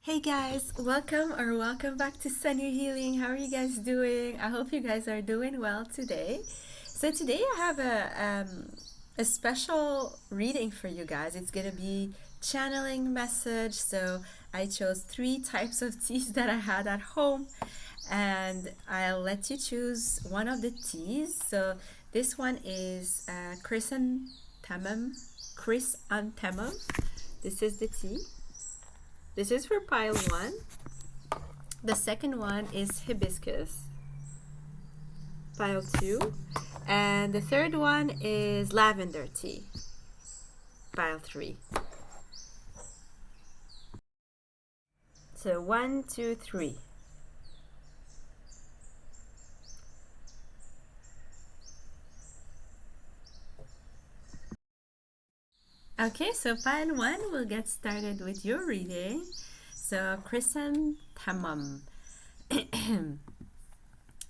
Hey guys, welcome back to Sun Your Healing. How are you guys doing? I hope you guys are doing well today. So today I have a special reading for you guys. It's gonna be channeling message. So I chose 3 types of teas that I had at home, and I'll let you choose one of the teas. So this one is chrysanthemum. This is the tea. This is for pile 1. The second one is hibiscus, pile 2. And the third one is lavender tea, pile 3. So 1, 2, 3. Okay, so pile 1, we'll get started with your reading. So chrysanthemum.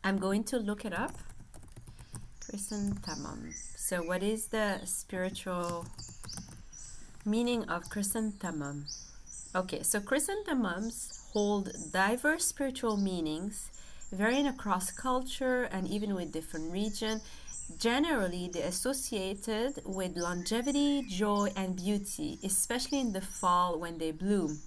I'm going to look it up. Chrysanthemum. So what is the spiritual meaning of chrysanthemum? Okay, so chrysanthemums hold diverse spiritual meanings, varying across culture and even with different region. Generally, they're associated with longevity, joy, and beauty, especially in the fall when they bloom.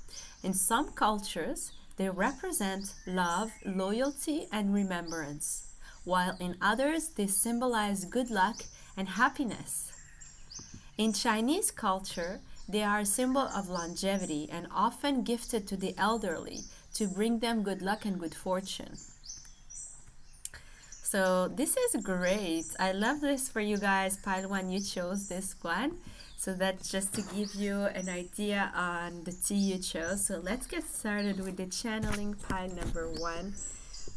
In some cultures, they represent love, loyalty, and remembrance, while in others, they symbolize good luck and happiness. In Chinese culture, they are a symbol of longevity and often gifted to the elderly to bring them good luck and good fortune. So this is great. I love this for you guys. Pile 1, you chose this one. So that's just to give you an idea on the tea you chose. So let's get started with the channeling pile number 1.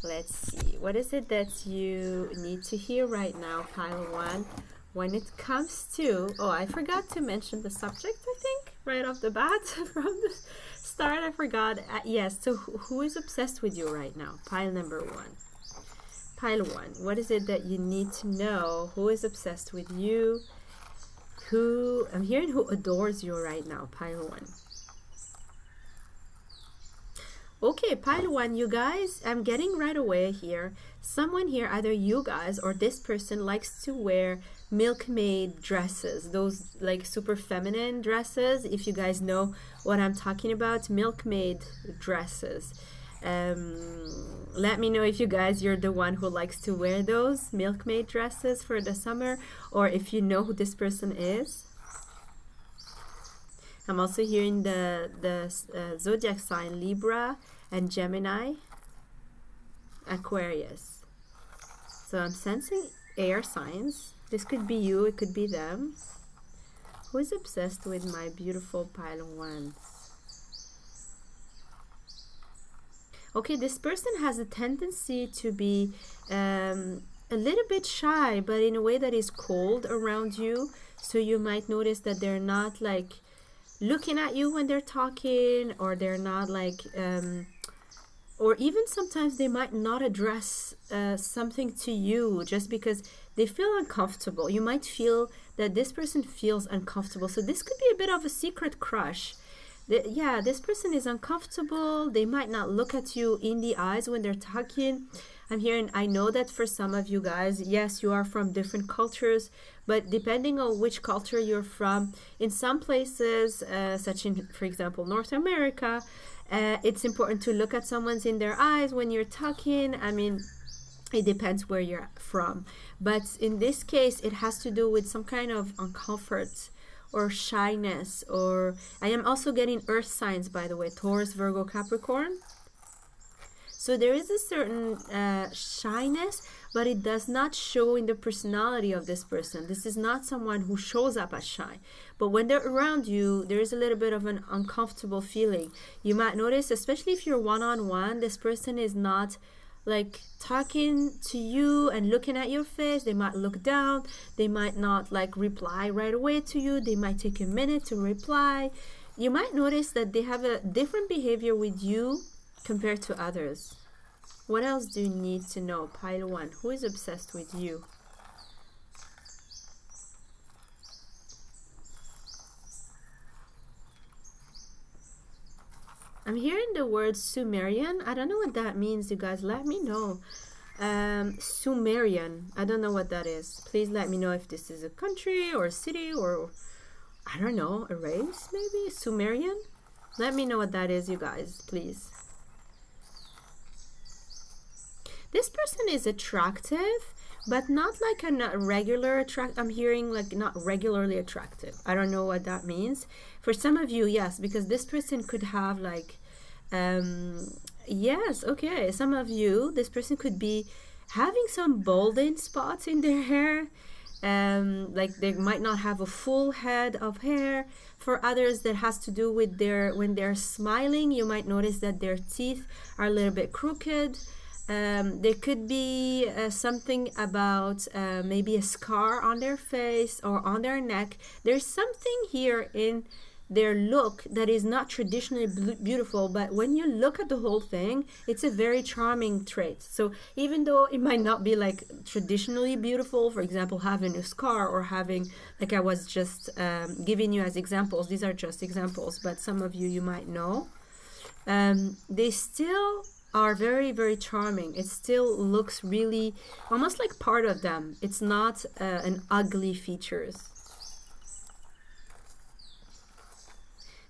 Let's see. What is it that you need to hear right now, pile 1? When it comes to, oh, I forgot to mention the subject, I think, right off the bat from the start. I forgot. Yes, so who is obsessed with you right now? Pile number 1. Pile 1, what is it that you need to know? Who is obsessed with you? I'm hearing who adores you right now, pile 1. Okay, pile 1, you guys, I'm getting right away here. Someone here, either you guys or this person, likes to wear milkmaid dresses, those like super feminine dresses. If you guys know what I'm talking about, milkmaid dresses. Let me know if you guys, you're the one who likes to wear those milkmaid dresses for the summer, or if you know who this person is. I'm also hearing the zodiac sign Libra and Gemini, Aquarius. So I'm sensing air signs. This could be you, it could be them. Who is obsessed with my beautiful pile 1? Okay, this person has a tendency to be a little bit shy, but in a way that is cold around you. So you might notice that they're not like looking at you when they're talking, or they're not like, or even sometimes they might not address something to you just because they feel uncomfortable. You might feel that this person feels uncomfortable. So this could be a bit of a secret crush. Yeah, this person is uncomfortable. They might not look at you in the eyes when they're talking. I'm hearing, I know that for some of you guys, yes, you are from different cultures, but depending on which culture you're from, in some places, such in, for example, North America, it's important to look at someone's in their eyes when you're talking. I mean, it depends where you're from. But in this case, it has to do with some kind of uncomfort or shyness, or I am also getting earth signs, by the way, Taurus, Virgo, Capricorn. So there is a certain shyness, but it does not show in the personality of this person. This is not someone who shows up as shy, but when they're around you, there is a little bit of an uncomfortable feeling. You might notice, especially if you're one-on-one, this person is not like talking to you and looking at your face. They might look down. They might not like reply right away to you. They might take a minute to reply. You might notice that they have a different behavior with you compared to others. What else do you need to know? Pile 1, who is obsessed with you? I'm hearing the word Sumerian. I don't know what that means, you guys. Let me know. Sumerian. I don't know what that is. Please let me know if this is a country or a city or, I don't know, a race maybe? Sumerian? Let me know what that is, you guys, please. This person is attractive, but not like a not regular I'm hearing like not regularly attractive. I don't know what that means. For some of you, yes, because this person could have like yes, okay. Some of you, this person could be having some balding spots in their hair. Like they might not have a full head of hair. For others, that has to do with when they're smiling, you might notice that their teeth are a little bit crooked. There could be something about maybe a scar on their face or on their neck. There's something here in their look that is not traditionally beautiful, but when you look at the whole thing, it's a very charming trait. So even though it might not be like traditionally beautiful, for example, having a scar or having, like I was just giving you as examples, these are just examples, but some of you might know, they still are very, very charming. It still looks really almost like part of them. It's not an ugly features.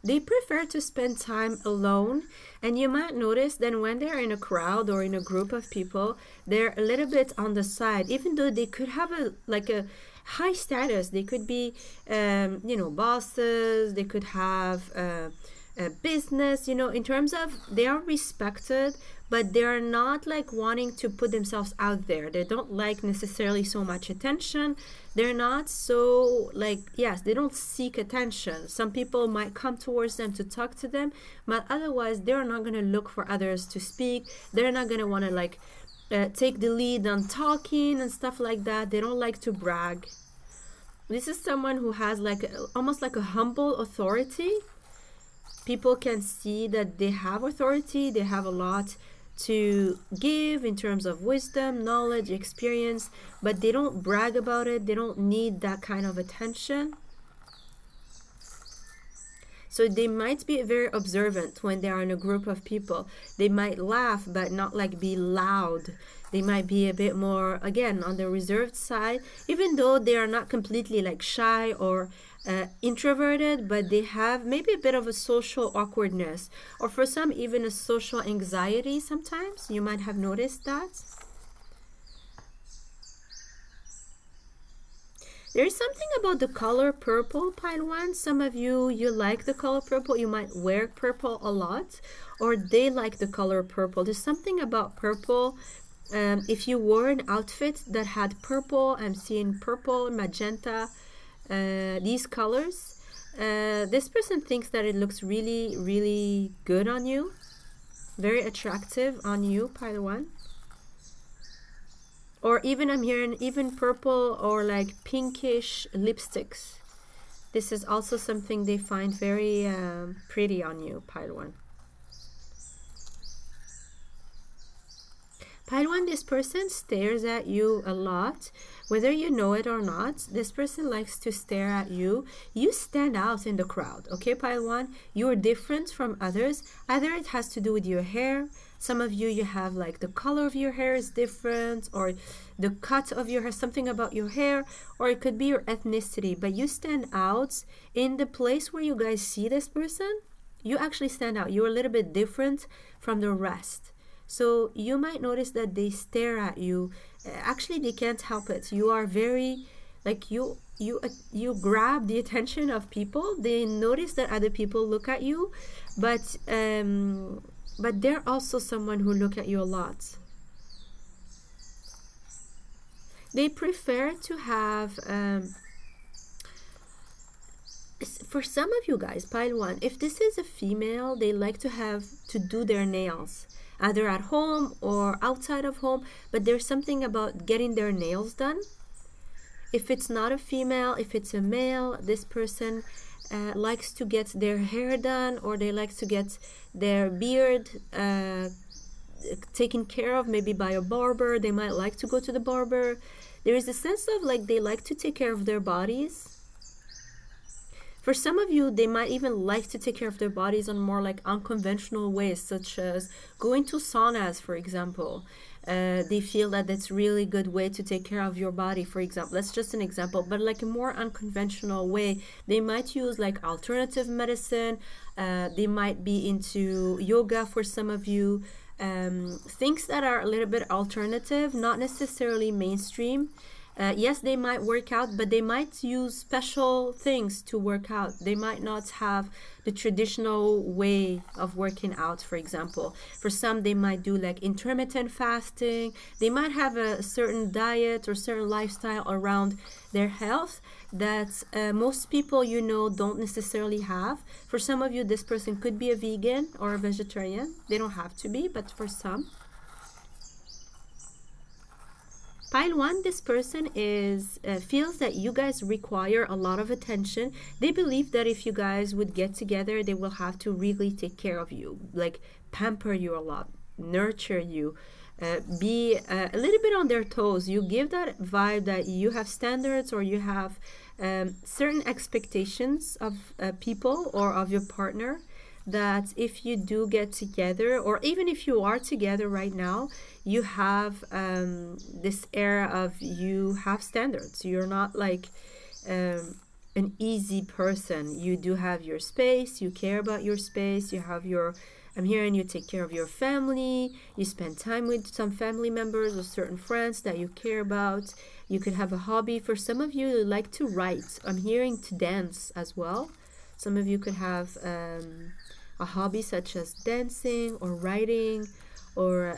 They prefer to spend time alone, and you might notice that when they're in a crowd or in a group of people, they're a little bit on the side, even though they could have a high status. They could be bosses, they could have a business, in terms of they are respected, but they are not like wanting to put themselves out there. They don't like necessarily so much attention. They're not so they don't seek attention. Some people might come towards them to talk to them, but otherwise they're not going to look for others to speak. They're not going to want to take the lead on talking and stuff like that. They don't like to brag. This is someone who has almost like a humble authority. People can see that they have authority, they have a lot to give in terms of wisdom, knowledge, experience, but they don't brag about it. They don't need that kind of attention. So they might be very observant when they are in a group of people. They might laugh, but not be loud. They might be a bit more, again, on the reserved side, even though they are not completely shy or introverted, but they have maybe a bit of a social awkwardness, or for some even a social anxiety sometimes. You might have noticed that. There is something about the color purple, pile 1. Some of you like the color purple. You might wear purple a lot, or they like the color purple. There's something about purple. If you wore an outfit that had purple, I'm seeing purple, magenta, these colors, this person thinks that it looks really, really good on you, very attractive on you, pile 1. Or even I'm hearing even purple or pinkish lipsticks. This is also something they find very pretty on you, pile 1. Pile 1, this person stares at you a lot, whether you know it or not. This person likes to stare at you. You stand out in the crowd, okay, pile 1? You're different from others. Either it has to do with your hair. Some of you have the color of your hair is different, or the cut of your hair, something about your hair, or it could be your ethnicity. But you stand out in the place where you guys see this person. You actually stand out. You're a little bit different from the rest. So you might notice that they stare at you. Actually, they can't help it. You are very, you grab the attention of people. They notice that other people look at you, but they're also someone who look at you a lot. They prefer to have, for some of you guys, pile 1, if this is a female, they like to do their nails, either at home or outside of home, but there's something about getting their nails done. If it's not a female, if it's a male, this person likes to get their hair done, or they like to get their beard taken care of, maybe by a barber. They might like to go to the barber. There is a sense of they like to take care of their bodies. For some of you, they might even like to take care of their bodies on more like unconventional ways, such as going to saunas, for example. They feel that that's really good way to take care of your body, for example. That's just an example, but like a more unconventional way. They might use like alternative medicine. They might be into yoga for some of you. Things that are a little bit alternative, not necessarily mainstream. Yes, they might work out, but they might use special things to work out. They might not have the traditional way of working out, for example. For some, they might do like intermittent fasting. They might have a certain diet or certain lifestyle around their health that most people don't necessarily have. For some of you, this person could be a vegan or a vegetarian. They don't have to be, but for some. Pile 1, this person feels that you guys require a lot of attention. They believe that if you guys would get together, they will have to really take care of you, like pamper you a lot, nurture you, be a little bit on their toes. You give that vibe that you have standards or you have certain expectations of people or of your partner, that if you do get together, or even if you are together right now, you have this air of you have standards. You're not like an easy person. You do have your space. You care about your space. You have your, I'm hearing you take care of your family. You spend time with some family members or certain friends that you care about. You could have a hobby. For some of you, you like to write. I'm hearing to dance as well. Some of you could have a hobby such as dancing or writing, or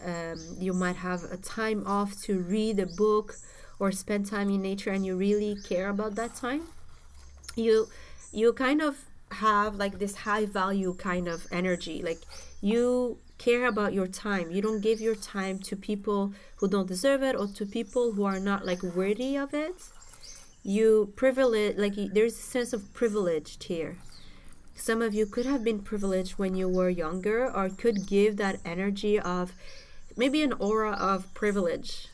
you might have a time off to read a book or spend time in nature, and you really care about that time. You kind of have like this high value kind of energy, like you care about your time. You don't give your time to people who don't deserve it or to people who are not like worthy of it. You privilege, like there's a sense of privilege here. Some of you could have been privileged when you were younger, or could give that energy of maybe an aura of privilege.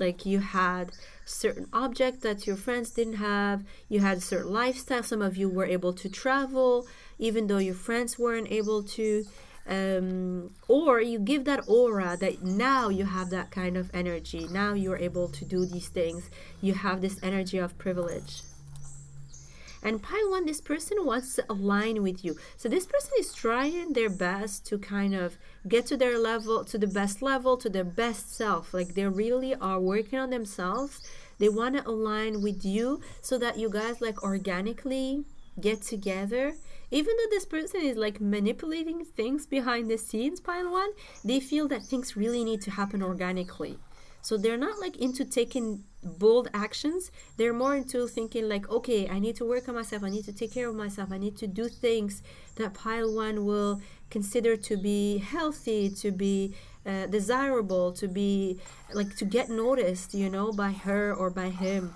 Like you had certain object that your friends didn't have. You had a certain lifestyle. Some of you were able to travel, even though your friends weren't able to. Or you give that aura that now you have that kind of energy. Now you're able to do these things. You have this energy of privilege. And pile 1, this person wants to align with you. So this person is trying their best to kind of get to their level, to the best level, to their best self. Like they really are working on themselves. They want to align with you so that you guys like organically get together. Even though this person is like manipulating things behind the scenes, pile 1, they feel that things really need to happen organically. So they're not like into taking bold actions. They're more into thinking like, okay, I need to work on myself. I need to take care of myself. I need to do things that pile 1 will consider to be healthy, to be desirable, to be like to get noticed, by her or by him.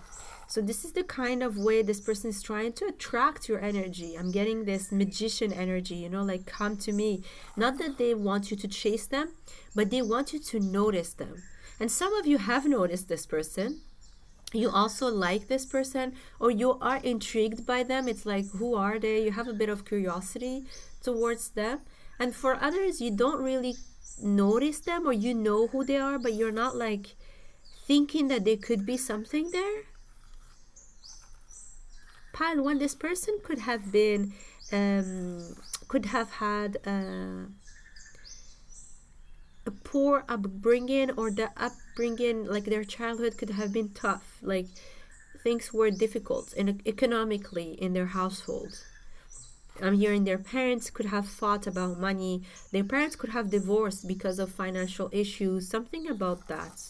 So this is the kind of way this person is trying to attract your energy. I'm getting this magician energy, like come to me. Not that they want you to chase them, but they want you to notice them. And some of you have noticed this person. You also like this person, or you are intrigued by them. It's like, who are they? You have a bit of curiosity towards them. And for others, you don't really notice them, or you know who they are, but you're not like thinking that there could be something there. Pile 1, this person could have been, could have had a poor upbringing, or the upbringing, like their childhood could have been tough, like things were difficult economically in their household. I'm hearing their parents could have fought about money. Their parents could have divorced because of financial issues, something about that.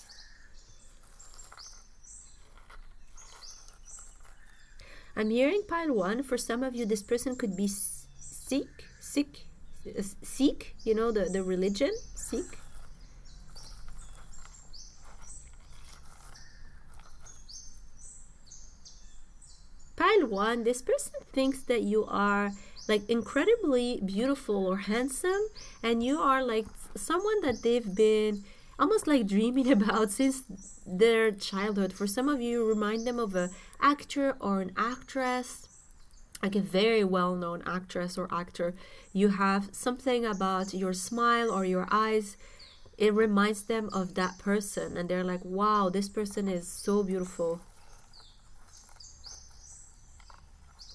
I'm hearing pile 1, for some of you this person could be Sikh, the religion, Sikh. Pile 1, this person thinks that you are like incredibly beautiful or handsome, and you are like someone that they've been almost like dreaming about since their childhood. For some of you, remind them of an actor or an actress. like a very well-known actress or actor, you have something about your smile or your eyes, it reminds them of that person, and they're like, wow, this person is so beautiful.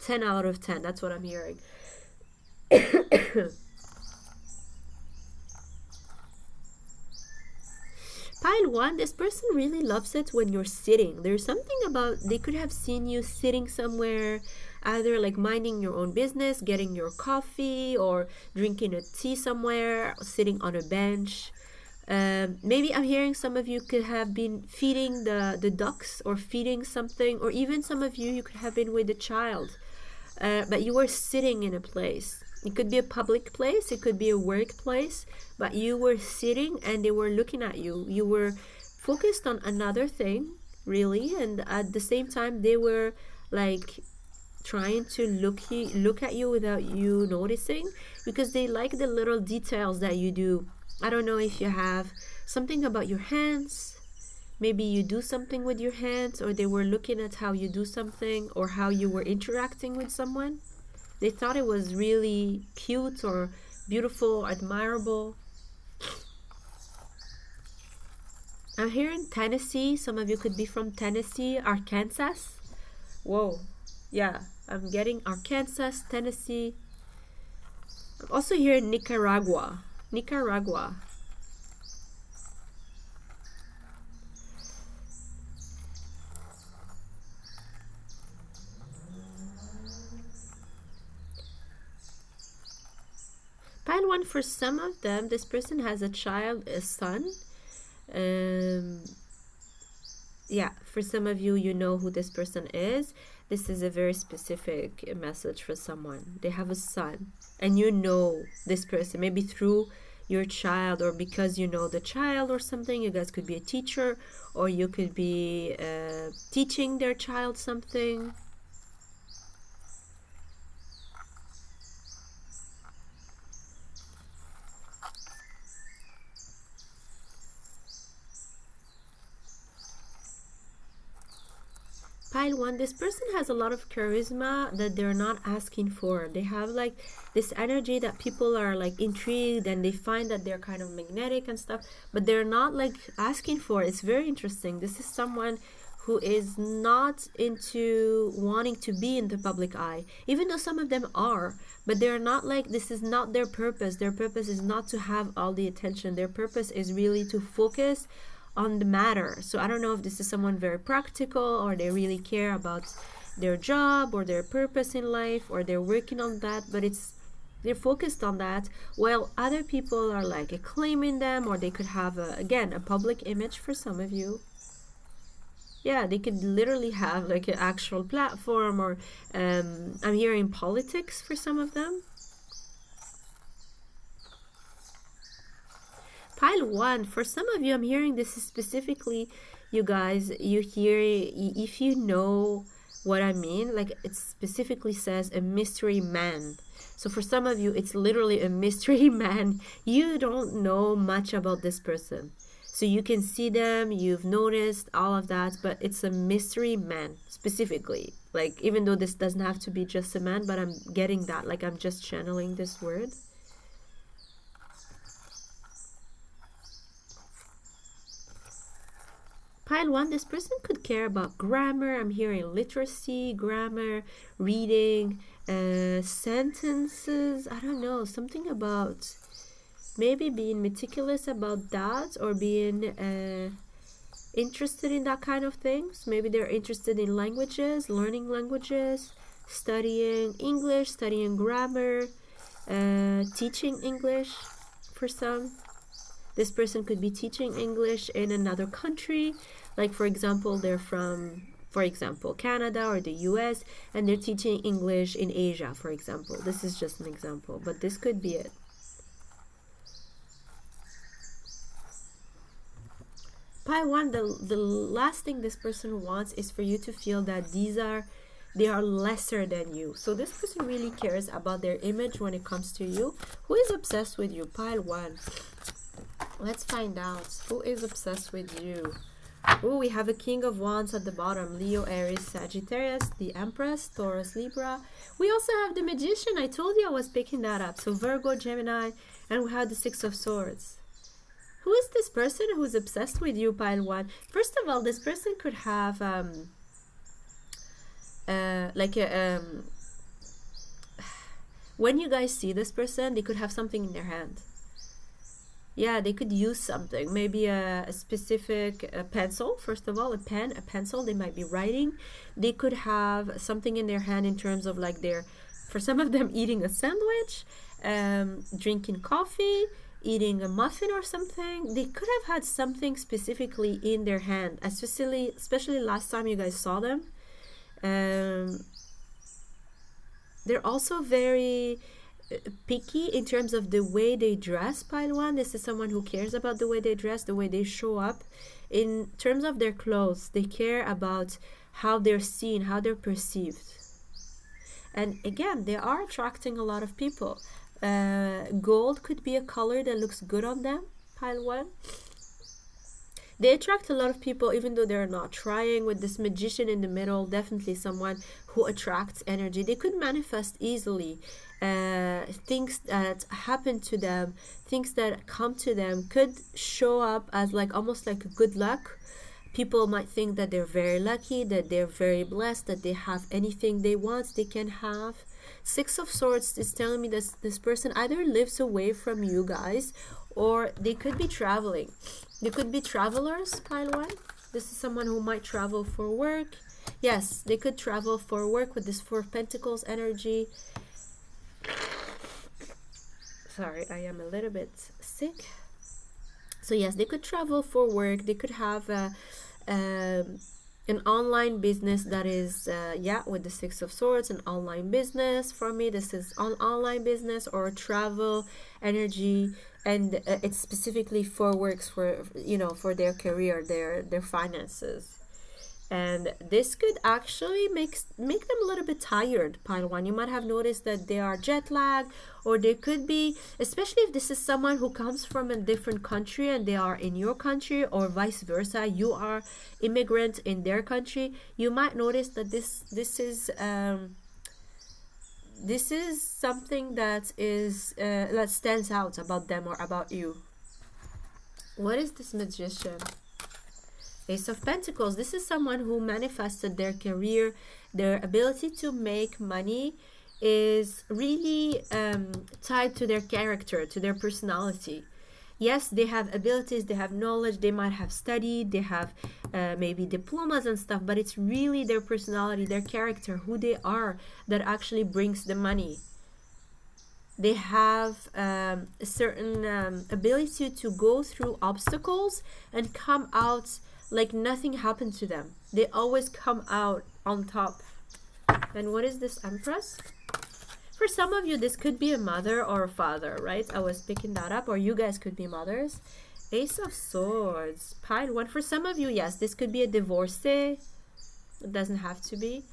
10 out of 10, that's what I'm hearing. Pile 1, this person really loves it when you're sitting. There's something about, they could have seen you sitting somewhere, either like minding your own business, getting your coffee, or drinking a tea somewhere, sitting on a bench. Maybe I'm hearing some of you could have been feeding the ducks, or feeding something, or even some of you could have been with a child. But you were sitting in a place. It could be a public place, it could be a workplace, but you were sitting and they were looking at you. You were focused on another thing, really, and at the same time they were like trying to look at you without you noticing, because they like the little details that you do. I don't know if you have something about your hands. Maybe you do something with your hands, or they were looking at how you do something, or how you were interacting with someone. They thought it was really cute or beautiful, admirable. I'm hearing Tennessee. Some of you could be from Tennessee, Arkansas. Whoa. Yeah, I'm getting Arkansas, Tennessee. I'm also hearing Nicaragua. Nicaragua. Pile 1, for some of them, this person has a child, a son. Yeah, for some of you, you know who this person is. This is a very specific message for someone. They have a son, and you know this person, maybe through your child, or because you know the child or something. You guys could be a teacher, or you could be teaching their child something. Pile 1, this person has a lot of charisma that they're not asking for. They have like this energy that people are like intrigued, and they find that they're kind of magnetic and stuff, but they're not like asking for it. It's very interesting. This is someone who is not into wanting to be in the public eye, even though some of them are, but they're not like, this is not their purpose. Their purpose is not to have all the attention. Their purpose is really to focus on the matter. So I don't know if this is someone very practical, or they really care about their job or their purpose in life, or they're working on that, but they're focused on that, while other people are like acclaiming them, or they could have again a public image for some of you. Yeah, they could literally have like an actual platform, or I'm hearing politics for some of them. Pile 1, for some of you, I'm hearing this is specifically, you guys, you hear, if you know what I mean, like it specifically says a mystery man. So for some of you, it's literally a mystery man. You don't know much about this person. So you can see them, you've noticed all of that, but it's a mystery man specifically. Like, even though this doesn't have to be just a man, but I'm getting that, like I'm just channeling this word. Pile 1, this person could care about grammar. I'm hearing literacy, grammar, reading, sentences. I don't know, something about maybe being meticulous about that, or being interested in that kind of things. Maybe they're interested in languages, learning languages, studying English, studying grammar, teaching English for some. This person could be teaching English in another country. Like, for example, they're from, for example, Canada or the US, and they're teaching English in Asia, for example. This is just an example, but this could be it. Pile 1, the last thing this person wants is for you to feel that they are lesser than you. So this person really cares about their image when it comes to you. Who is obsessed with you? Pile 1. Let's find out who is obsessed with you. Oh, we have a King of Wands at the bottom. Leo, Aries, Sagittarius, the Empress, Taurus, Libra. We also have the Magician. I told you I was picking that up. So Virgo, Gemini, and we have the Six of Swords. Who is this person who's obsessed with you, pile one? First of all, this person could have when you guys see this person, they could have something in their hand. Yeah, they could use something, maybe a specific pencil. First of all, a pen, a pencil. They might be writing. They could have something in their hand in terms of like for some of them, eating a sandwich, drinking coffee, eating a muffin or something. They could have had something specifically in their hand, especially last time you guys saw them. They're also very picky in terms of the way they dress, pile one. This is someone who cares about the way they dress, the way they show up. In terms of their clothes, they care about how they're seen, how they're perceived. And again, they are attracting a lot of people. Gold could be a color that looks good on them, pile one. They attract a lot of people even though they're not trying. With this Magician in the middle, definitely someone who attracts energy. They could manifest easily. Things that happen to them, things that come to them could show up as like almost like good luck. People might think that they're very lucky, that they're very blessed, that they have anything they want, they can have. Six of Swords is telling me that this person either lives away from you guys, or they could be traveling. They could be travelers, pile one. This is someone who might travel for work. Yes, they could travel for work with this Four of Pentacles energy. Sorry, I am a little bit sick. So yes, they could travel for work. They could have an online business that is, with the Six of Swords, an online business. For me, this is an online business or travel energy, and it's specifically for works, for for their career, their finances. And this could actually make them a little bit tired, pile one. You might have noticed that they are jet lagged, or they could be, especially if this is someone who comes from a different country and they are in your country, or vice versa, you are immigrant in their country. You might notice that this is something that is that stands out about them or about you. What is this Magician? Ace of Pentacles. This is someone who manifested their career, their ability to make money is really tied to their character, to their personality. Yes, they have abilities, they have knowledge, they might have studied, they have maybe diplomas and stuff, but it's really their personality, their character, who they are, that actually brings the money. They have a certain ability to go through obstacles and come out like nothing happened to them. They always come out on top. And what is this Empress? For some of you, this could be a mother or a father, right? I was picking that up. Or you guys could be mothers. Ace of Swords. Pile one. For some of you, yes, this could be a divorcee. It doesn't have to be.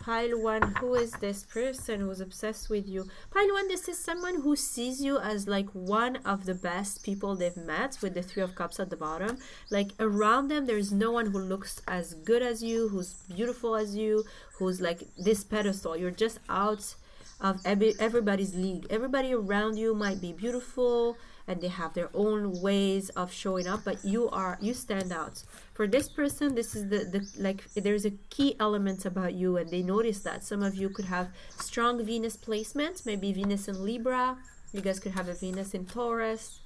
Pile one. Who is this person who's obsessed with you? Pile one, this is someone who sees you as like one of the best people they've met, with the Three of Cups at the bottom. Like around them, there's no one who looks as good as you, who's beautiful as you, who's like this pedestal. You're just out of everybody's league. Everybody around you might be beautiful and they have their own ways of showing up, but you stand out. For this person, this is the like, there's a key element about you, and they notice that. Some of you could have strong Venus placement, maybe Venus in Libra. You guys could have a Venus in Taurus.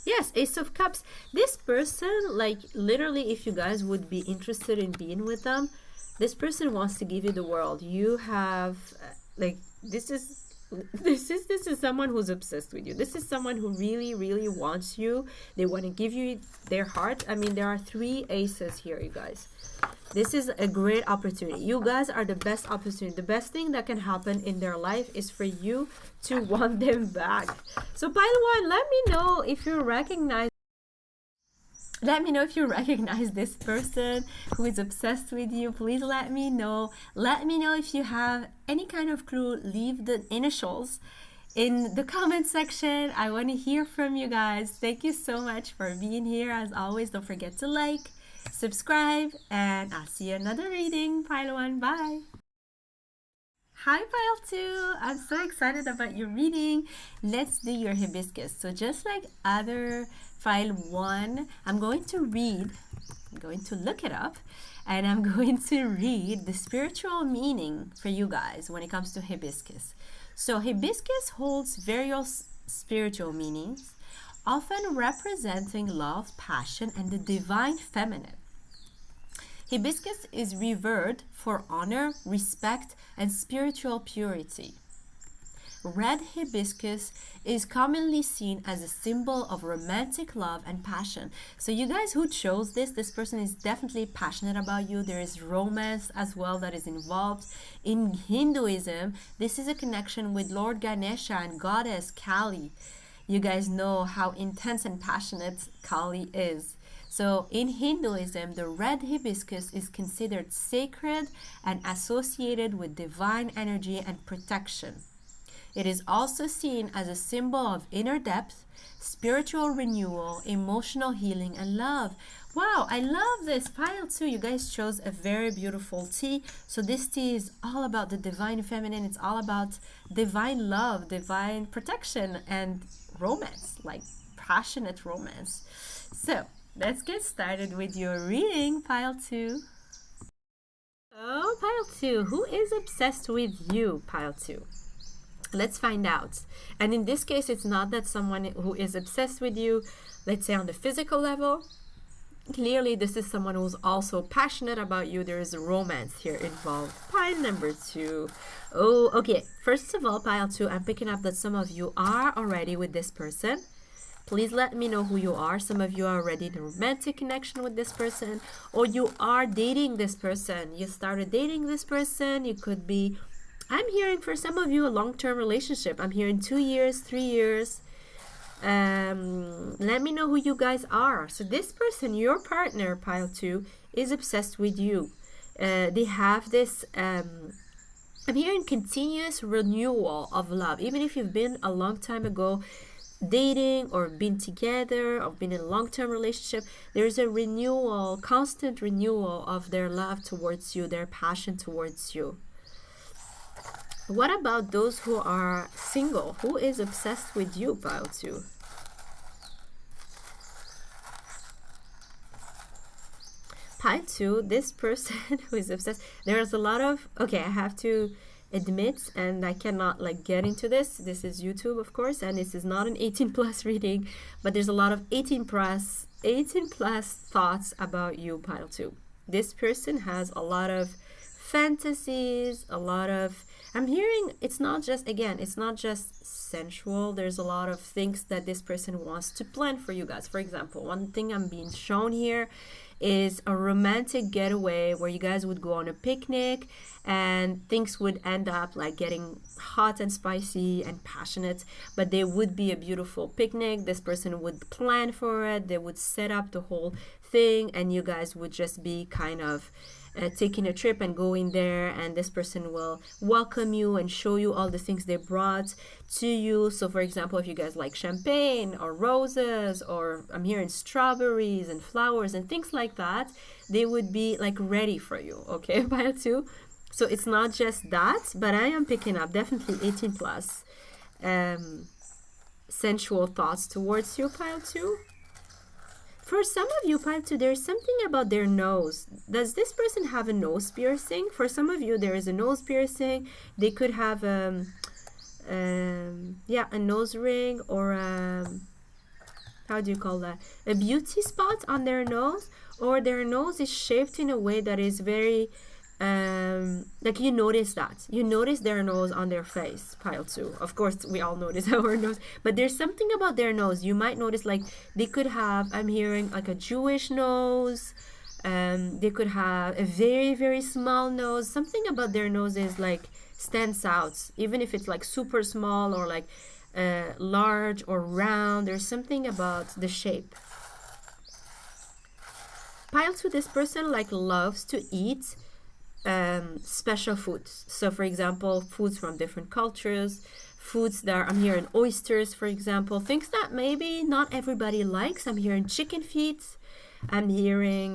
Yes, Ace of Cups. This person, like literally, if you guys would be interested in being with them, this person wants to give you the world. You have like, this is someone who's obsessed with you. This is someone who really, really wants you. They want to give you their heart. I mean, there are 3 aces here, you guys. This is a great opportunity. You guys are the best opportunity. The best thing that can happen in their life is for you to want them back. So pile one, let me know if you recognize this person who is obsessed with you. Please let me know. Let me know if you have any kind of clue. Leave the initials in the comment section. I want to hear from you guys. Thank you so much for being here. As always, don't forget to like, subscribe, and I'll see you another reading. Pile 1, bye. Hi Pile 2, I'm so excited about your reading. Let's do your hibiscus. So just like other Pile 1, I'm going to look it up, and I'm going to read the spiritual meaning for you guys when it comes to hibiscus. So hibiscus holds various spiritual meanings, often representing love, passion, and the divine feminine. Hibiscus is revered for honor, respect, and spiritual purity. Red hibiscus is commonly seen as a symbol of romantic love and passion. So you guys who chose this person is definitely passionate about you. There is romance as well that is involved. In Hinduism, this is a connection with Lord Ganesha and goddess Kali. You guys know how intense and passionate Kali is. So in Hinduism, the red hibiscus is considered sacred and associated with divine energy and protection. It is also seen as a symbol of inner depth, spiritual renewal, emotional healing, and love. Wow, I love this. Pile 2, you guys chose a very beautiful tea. So this tea is all about the divine feminine. It's all about divine love, divine protection, and romance, like passionate romance. So let's get started with your reading, Pile 2. Oh, Pile 2, who is obsessed with you, Pile 2? Let's find out. And in this case, it's not that someone who is obsessed with you, let's say on the physical level. Clearly, this is someone who's also passionate about you. There is a romance here involved. Pile number 2. Oh, okay. First of all, Pile 2, I'm picking up that some of you are already with this person. Please let me know who you are. Some of you are already in a romantic connection with this person, or you are dating this person. You started dating this person. You could be, I'm hearing for some of you a long-term relationship. I'm hearing 2 years, 3 years. Let me know who you guys are. So this person, your partner, Pile 2, is obsessed with you. They have this, I'm hearing continuous renewal of love. Even if you've been a long time ago dating or been together or been in a long-term relationship, there's a renewal, constant renewal of their love towards you, their passion towards you. What about those who are single? Who is obsessed with you, Pile 2? Pile 2, this person who is obsessed, there's a lot of, okay, I have to admit, and I cannot like get into this. This is YouTube, of course, and this is not an 18 plus reading, but there's a lot of 18 plus thoughts about you, Pile 2. This person has a lot of fantasies, a lot of, I'm hearing it's not just, again, it's not just sensual. There's a lot of things that this person wants to plan for you guys. For example, one thing I'm being shown here is a romantic getaway where you guys would go on a picnic and things would end up like getting hot and spicy and passionate, but there would be a beautiful picnic. This person would plan for it. They would set up the whole thing, and you guys would just be kind of taking a trip and going there, and this person will welcome you and show you all the things they brought to you. So for example, if you guys like champagne or roses, or I'm hearing strawberries and flowers and things like that, they would be like ready for you, okay, Pile 2? So it's not just that, but I am picking up definitely 18 plus sensual thoughts towards you, Pile 2. For some of you, Pile 2, there's something about their nose. Does this person have a nose piercing? For some of you, there is a nose piercing. They could have a nose ring, or how do you call that? A beauty spot on their nose, or their nose is shaped in a way that is very like you notice that. You notice their nose on their face, Pile 2. Of course, we all notice our nose, but there's something about their nose. You might notice like they could have, I'm hearing like a Jewish nose. They could have a very, very small nose. Something about their nose is like stands out, even if it's like super small or like large or round. There's something about the shape. Pile 2, this person like loves to eat special foods. So for example, foods from different cultures, foods that I'm hearing oysters, for example, things that maybe not everybody likes. I'm hearing chicken feet. I'm hearing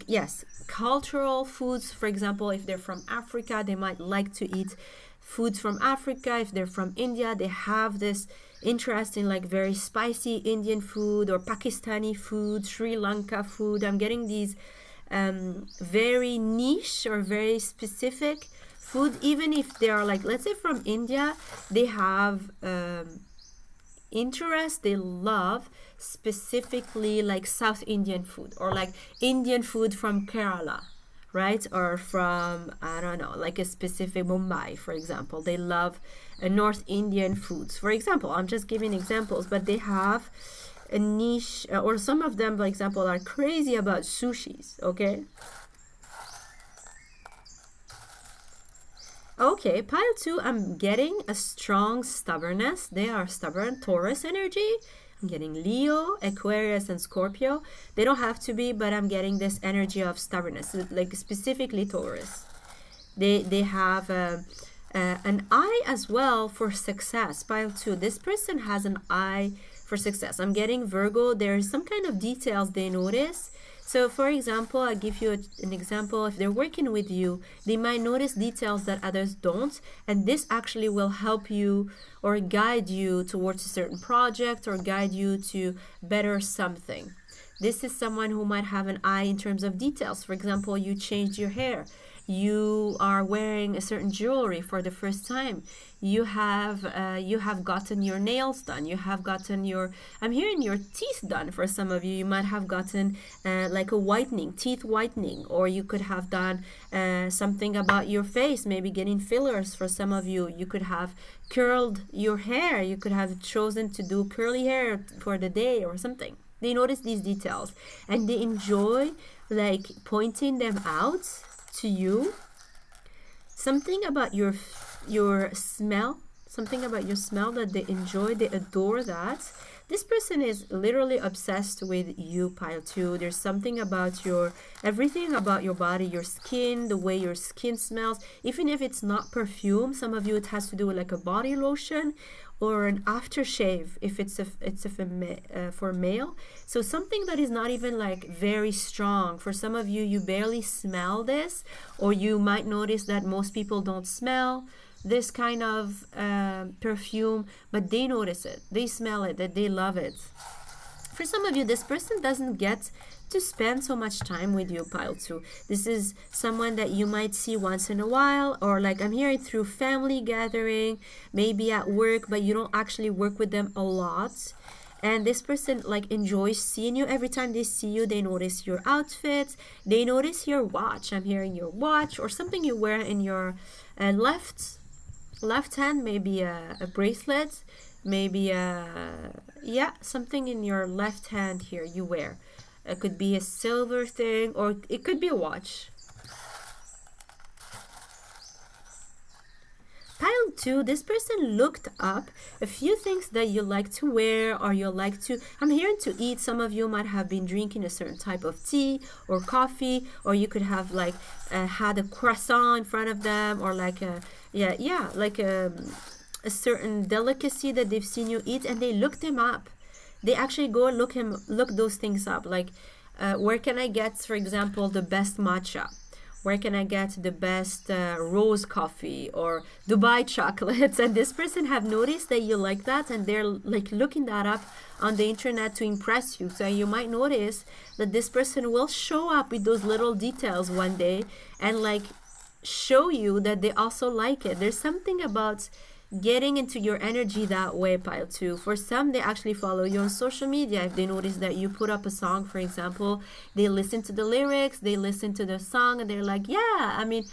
yes, cultural foods. For example, if they're from Africa, they might like to eat foods from Africa. If they're from India, they have this interest in like very spicy Indian food or Pakistani food, Sri Lanka food. I'm getting these very niche or very specific food. Even if they are like, let's say from India, they have interest, they love specifically like South Indian food, or like Indian food from Kerala, right? Or from, I don't know, like a specific Mumbai, for example. They love North Indian foods, for example. I'm just giving examples, but they have a niche, or some of them, for example, are crazy about sushis, okay? Okay, pile 2, I'm getting a strong stubbornness. They are stubborn. Taurus energy. I'm getting Leo, Aquarius, and Scorpio. They don't have to be, but I'm getting this energy of stubbornness, like specifically Taurus. They have an eye as well for success. Pile 2, this person has an eye for success. I'm getting Virgo. There's some kind of details they notice. So for example, I'll give you an example. If they're working with you, they might notice details that others don't, and this actually will help you or guide you towards a certain project or guide you to better something. This is someone who might have an eye in terms of details. For example, you changed your hair. You are wearing a certain jewelry for the first time. You have gotten your nails done. You have gotten I'm hearing your teeth done. For some of you, you might have gotten like a whitening, teeth whitening, or you could have done something about your face, maybe getting fillers. For some of you, you could have curled your hair. You could have chosen to do curly hair for the day or something. They notice these details and they enjoy like pointing them out to you. Something about your smell, something about your smell that they enjoy, they adore that. This person is literally obsessed with you, pile 2. There's something about everything about your body, your skin, the way your skin smells. Even if it's not perfume, some of you it has to do with like a body lotion or an aftershave if it's for male. So something that is not even like very strong. For some of you, you barely smell this, or you might notice that most people don't smell this kind of perfume, but they notice it, they smell it, that they love it. For some of you, this person doesn't get to spend so much time with you, pile 2. This is someone that you might see once in a while, or like I'm hearing through family gathering, maybe at work, but you don't actually work with them a lot. And this person like enjoys seeing you. Every time they see you, they notice your outfit, they notice your watch. I'm hearing your watch or something you wear in your left hand, maybe a bracelet, maybe something in your left hand here you wear. It could be a silver thing, or it could be a watch. Pile 2, this person looked up a few things that you like to wear, or you like to, I'm hearing to eat. Some of you might have been drinking a certain type of tea or coffee, or you could have like had a croissant in front of them, or like a certain delicacy that they've seen you eat, and they looked them up. They actually go and look those things up. Like, where can I get, for example, the best matcha? Where can I get the best rose coffee or Dubai chocolates? And this person have noticed that you like that, and they're like looking that up on the internet to impress you. So you might notice that this person will show up with those little details one day and like show you that they also like it. There's something about getting into your energy that way, pile 2. For some, they actually follow you on social media. If they notice that you put up a song, for example, they listen to the lyrics, they listen to the song, and they're like, yeah, I mean,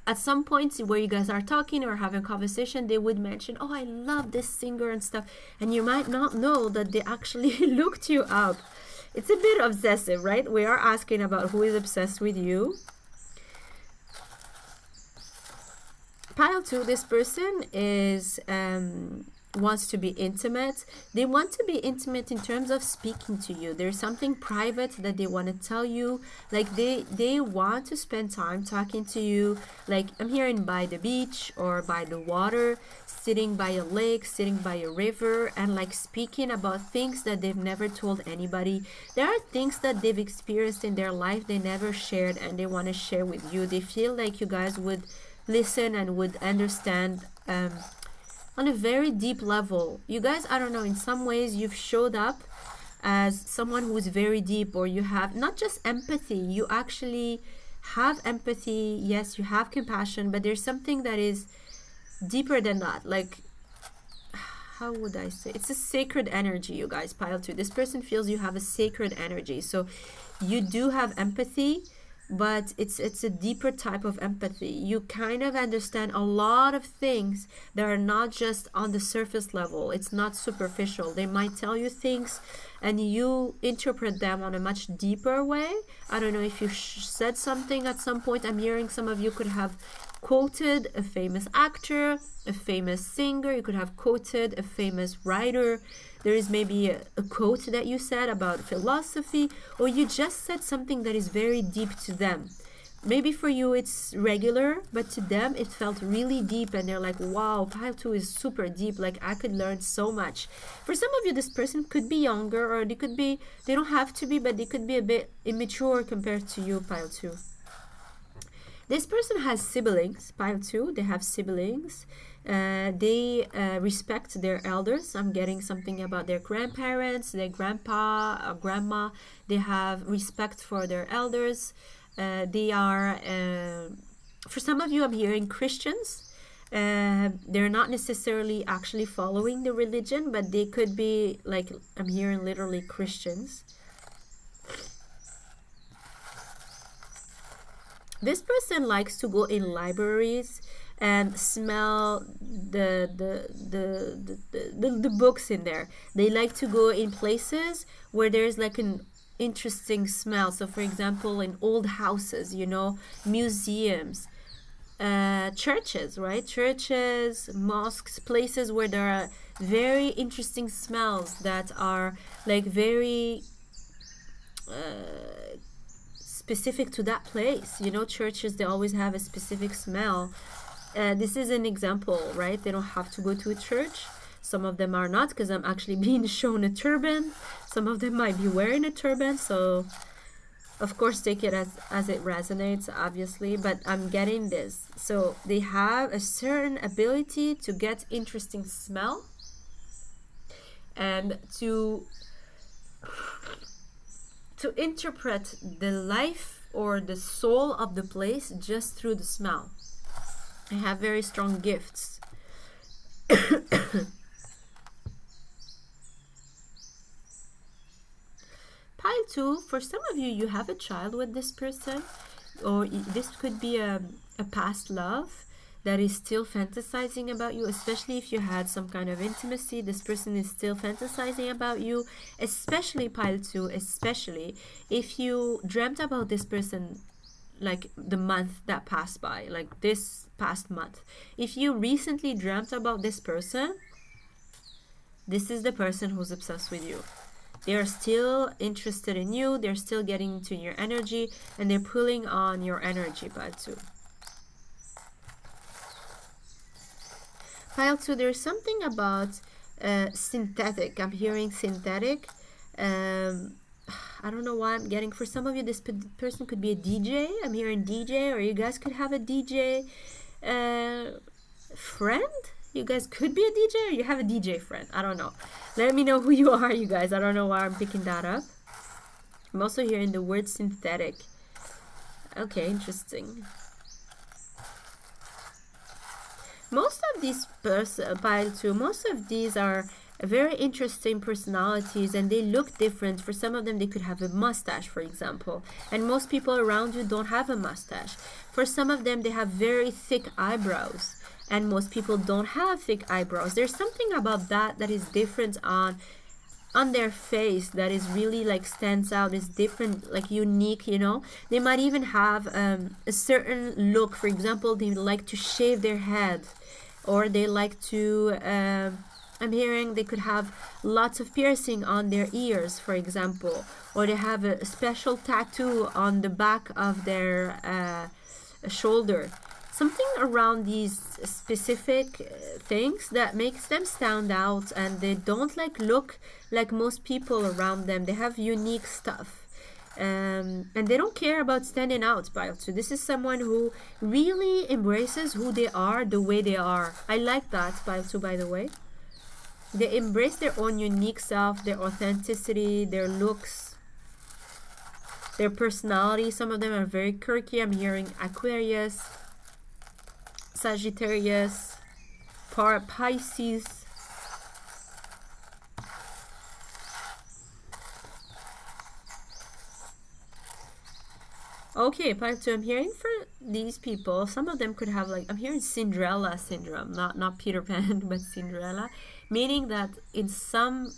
at some points where you guys are talking or having a conversation, they would mention, oh, I love this singer and stuff, and you might not know that they actually looked you up. It's a bit obsessive, right? We are asking about who is obsessed with you. Pile 2, this person is wants to be intimate. They want to be intimate in terms of speaking to you. There's something private that they want to tell you. Like they want to spend time talking to you. Like I'm hearing by the beach or by the water, sitting by a lake, sitting by a river, and like speaking about things that they've never told anybody. There are things that they've experienced in their life they never shared, and they want to share with you. They feel like you guys would listen and would understand on a very deep level. You guys, I don't know, in some ways you've showed up as someone who's very deep, or you have not just empathy, you actually have empathy. Yes, you have compassion, but there's something that is deeper than that. Like, how would I say? It's a sacred energy, you guys, pile 2. This person feels you have a sacred energy. So you do have empathy, but it's a deeper type of empathy. You kind of understand a lot of things that are not just on the surface level. It's not superficial. They might tell you things and you interpret them on a much deeper way. I don't know if you said something at some point. I'm hearing some of you could have quoted a famous actor, a famous singer. You could have quoted a famous writer. There is maybe a quote that you said about philosophy, or you just said something that is very deep to them. Maybe for you it's regular, but to them it felt really deep, and they're like, wow, pile 2 is super deep. Like, I could learn so much. For some of you, this person could be younger, or they don't have to be, but they could be a bit immature compared to you, pile 2. This person has siblings, pile 2. They have siblings. They respect their elders. I'm getting something about their grandparents, their grandpa or grandma. They have respect for their elders. They are, for some of you, I'm hearing Christians. They're not necessarily actually following the religion, but they could be, like, I'm hearing literally Christians. This person likes to go in libraries and smell the books in there. They like to go in places where there's like an interesting smell. So for example, in old houses, you know, museums, churches, right? Churches, mosques, places where there are very interesting smells that are like very specific to that place. You know, churches, they always have a specific smell. This is an example, right? They don't have to go to a church. Some of them are not, because I'm actually being shown a turban. Some of them might be wearing a turban, so of course take it as it resonates, obviously, but I'm getting this. So they have a certain ability to get interesting smell and to interpret the life or the soul of the place just through the smell. I have very strong gifts. Pile 2, for some of you, you have a child with this person, or this could be a past love that is still fantasizing about you, especially if you had some kind of intimacy. This person is still fantasizing about you, especially pile 2, especially if you dreamt about this person like the month that passed by, like this past month. If you recently dreamt about this person, this is the person who's obsessed with you. They are still interested in you, they're still getting into your energy, and they're pulling on your energy, pile 2. Pile 2, there's something about synthetic. I'm hearing synthetic. I don't know why I'm getting, for some of you, this person could be a DJ. I'm hearing DJ, or you guys could have a DJ friend. You guys could be a DJ, or you have a DJ friend. I don't know. Let me know who you are, you guys. I don't know why I'm picking that up. I'm also hearing the word synthetic. Okay, interesting. Most of these pile 2, most of these are very interesting personalities, and they look different. For some of them, they could have a mustache, for example, and most people around you don't have a mustache. For some of them, they have very thick eyebrows, and most people don't have thick eyebrows. There's something about that is different on their face that is really like stands out, is different, like unique, you know. They might even have a certain look. For example, they like to shave their head, or they like to I'm hearing they could have lots of piercing on their ears, for example, or they have a special tattoo on the back of their shoulder. Something around these specific things that makes them stand out, and they don't like look like most people around them. They have unique stuff. And they don't care about standing out, Pile 2. This is someone who really embraces who they are the way they are. I like that, Pile 2, by the way. They embrace their own unique self, their authenticity, their looks, their personality. Some of them are very quirky. I'm hearing Aquarius, Sagittarius, Pisces. Okay, part 2. I'm hearing for these people, some of them could have like, I'm hearing Cinderella syndrome, not Peter Pan, but Cinderella, meaning that in some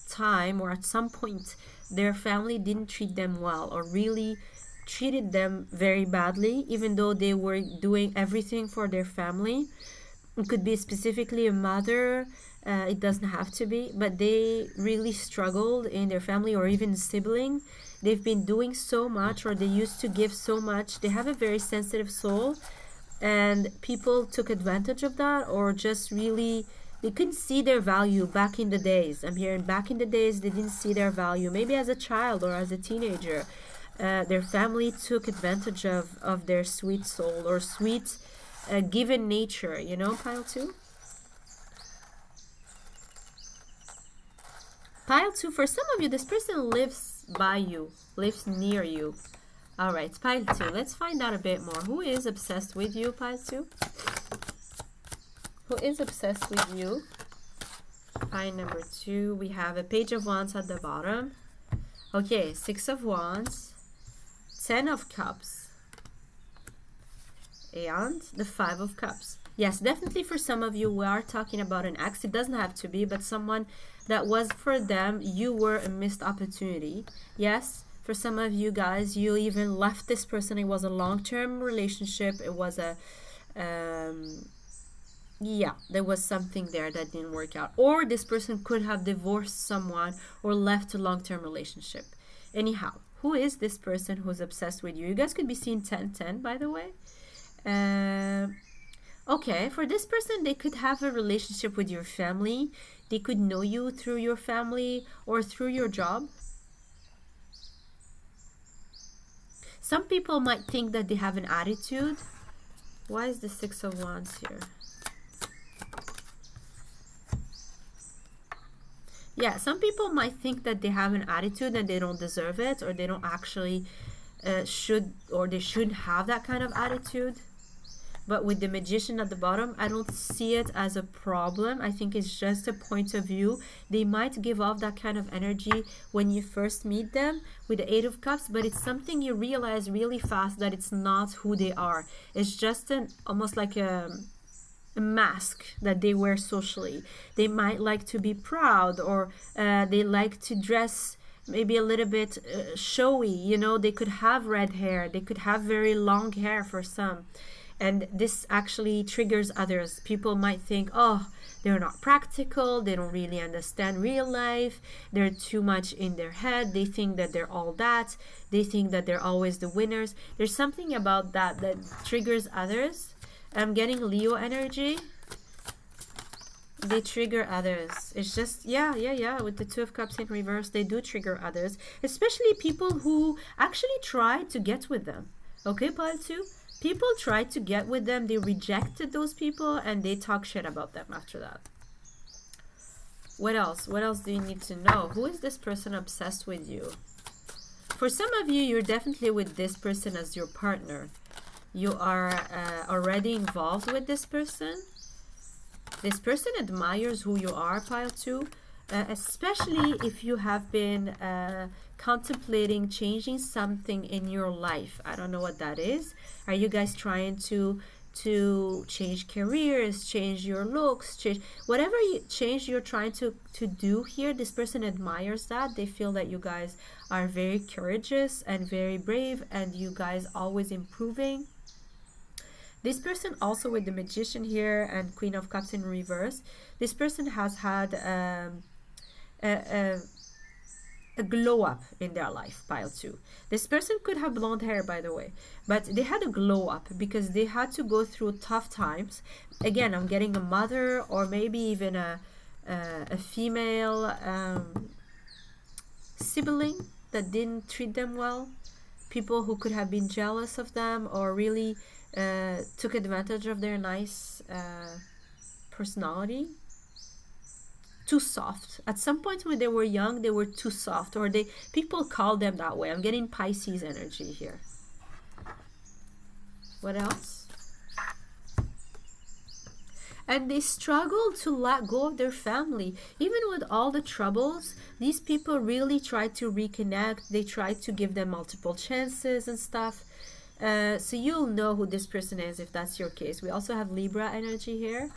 time or at some point, their family didn't treat them well or really treated them very badly, even though they were doing everything for their family. It could be specifically a mother, it doesn't have to be, but they really struggled in their family, or even sibling. They've been doing so much, or they used to give so much. They have a very sensitive soul, and people took advantage of that, or just really, they couldn't see their value back in the days. I'm hearing back in the days they didn't see their value, maybe as a child or as a teenager. Their family took advantage of their sweet soul or sweet given nature, you know, Pile 2? Pile 2, for some of you, this person lives by you, lives near you. All right, Pile 2, let's find out a bit more. Who is obsessed with you, Pile 2? Who is obsessed with you? Pile number 2, we have a Page of Wands at the bottom. Okay, 6 of Wands, 10 of Cups, and the 5 of Cups. Yes, definitely for some of you, we are talking about an ex. It doesn't have to be, but someone that was for them, you were a missed opportunity. Yes, for some of you guys, you even left this person. It was a long-term relationship. It was a, yeah, there was something there that didn't work out. Or this person could have divorced someone or left a long-term relationship. Anyhow, who is this person who's obsessed with you? You guys could be seeing 10-10, by the way. Okay, for this person, they could have a relationship with your family. They could know you through your family or through your job. Some people might think that they have an attitude. Why is the 6 of Wands here? Yeah, some people might think that they have an attitude and they don't deserve it, or they don't actually they shouldn't have that kind of attitude. But with the Magician at the bottom, I don't see it as a problem. I think it's just a point of view. They might give off that kind of energy when you first meet them with the 8 of Cups, but it's something you realize really fast that it's not who they are. It's just almost like a mask that they wear socially. They might like to be proud, or they like to dress maybe a little bit showy. You know, they could have red hair. They could have very long hair for some. And this actually triggers others. People might think, oh, they're not practical. They don't really understand real life. They're too much in their head. They think that they're all that. They think that they're always the winners. There's something about that triggers others. I'm getting Leo energy. They trigger others. It's just, yeah. With the 2 of Cups in reverse, they do trigger others. Especially people who actually try to get with them. Okay, Pile 2? People tried to get with them, they rejected those people, and they talk shit about them after that. What else? What else do you need to know? Who is this person obsessed with you? For some of you, you're definitely with this person as your partner. You are already involved with this person. This person admires who you are, Pile 2. Especially if you have been contemplating changing something in your life. I don't know what that is. Are you guys trying to change careers, change your looks, change whatever change you're trying to do here? This person admires that. They feel that you guys are very courageous and very brave, and you guys always improving. This person also with the Magician here and Queen of Cups in reverse, this person has had a glow up in their life, pile 2. This person could have blonde hair, by the way, but they had a glow up because they had to go through tough times. Again, I'm getting a mother or maybe even a female sibling that didn't treat them well, people who could have been jealous of them or really took advantage of their nice personality. Too soft. At some point when they were young, they were too soft, or people call them that way. I'm getting Pisces energy here. What else? And they struggle to let go of their family. Even with all the troubles, these people really try to reconnect. They try to give them multiple chances and stuff. So you'll know who this person is if that's your case. We also have Libra energy here.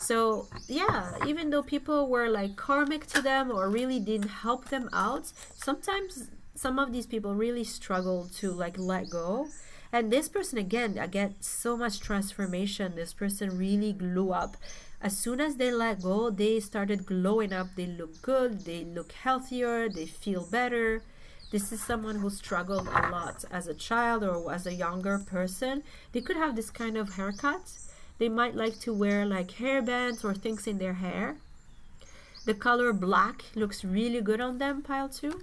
So yeah, even though people were like karmic to them or really didn't help them out, sometimes some of these people really struggle to like let go. And this person, again, I get so much transformation. This person really grew up. As soon as they let go, they started glowing up. They look good, they look healthier, they feel better. This is someone who struggled a lot as a child or as a younger person. They could have this kind of haircut. They might like to wear like hairbands or things in their hair. The color black looks really good on them, pile 2.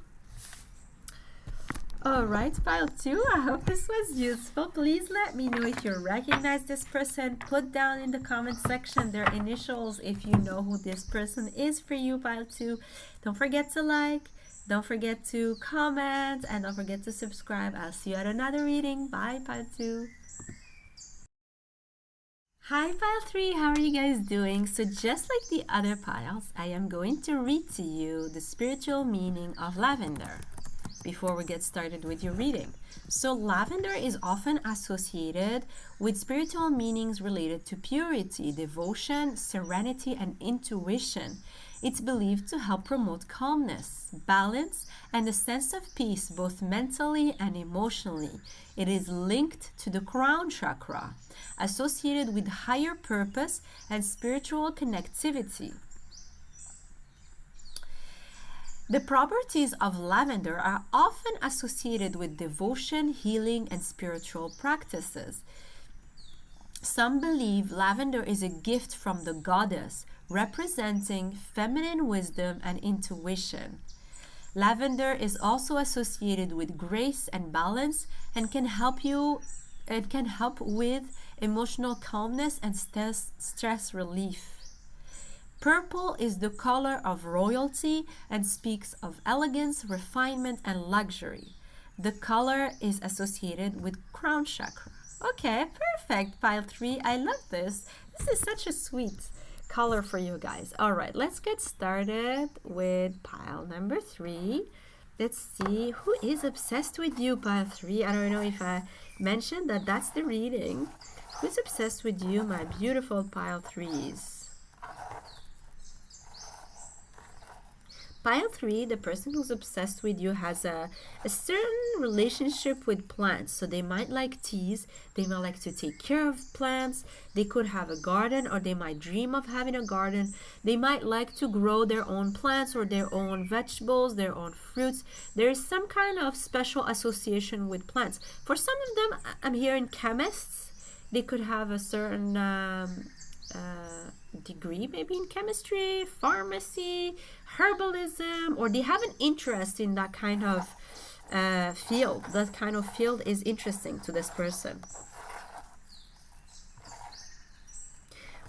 Alright, pile 2, I hope this was useful. Please let me know if you recognize this person. Put down in the comment section their initials if you know who this person is for you, pile 2. Don't forget to like, don't forget to comment, and don't forget to subscribe. I'll see you at another reading. Bye, pile 2. Hi pile 3, how are you guys doing? So just like the other piles, I am going to read to you the spiritual meaning of lavender before we get started with your reading. So lavender is often associated with spiritual meanings related to purity, devotion, serenity, and intuition. It's believed to help promote calmness, balance, and a sense of peace both mentally and emotionally. It is linked to the crown chakra, associated with higher purpose and spiritual connectivity. The properties of lavender are often associated with devotion, healing, and spiritual practices. Some believe lavender is a gift from the goddess, representing feminine wisdom and intuition. Lavender is also associated with grace and balance and can help with emotional calmness and stress relief. Purple is the color of royalty and speaks of elegance, refinement, and luxury. The color is associated with crown chakra. Okay, perfect, pile 3. I love this. This is such a sweet color for you guys. All right, let's get started with pile number 3. Let's see who is obsessed with you, pile 3. I don't know if I mentioned that that's the reading. Who's obsessed with you, my beautiful pile 3s? Pile 3, the person who's obsessed with you has a certain relationship with plants. So they might like teas, they might like to take care of plants, they could have a garden, or they might dream of having a garden. They might like to grow their own plants or their own vegetables, their own fruits. There is some kind of special association with plants. For some of them, I'm hearing chemists. They could have a certain degree maybe in chemistry, pharmacy, herbalism, or they have an interest in that kind of field. That kind of field is interesting to this person.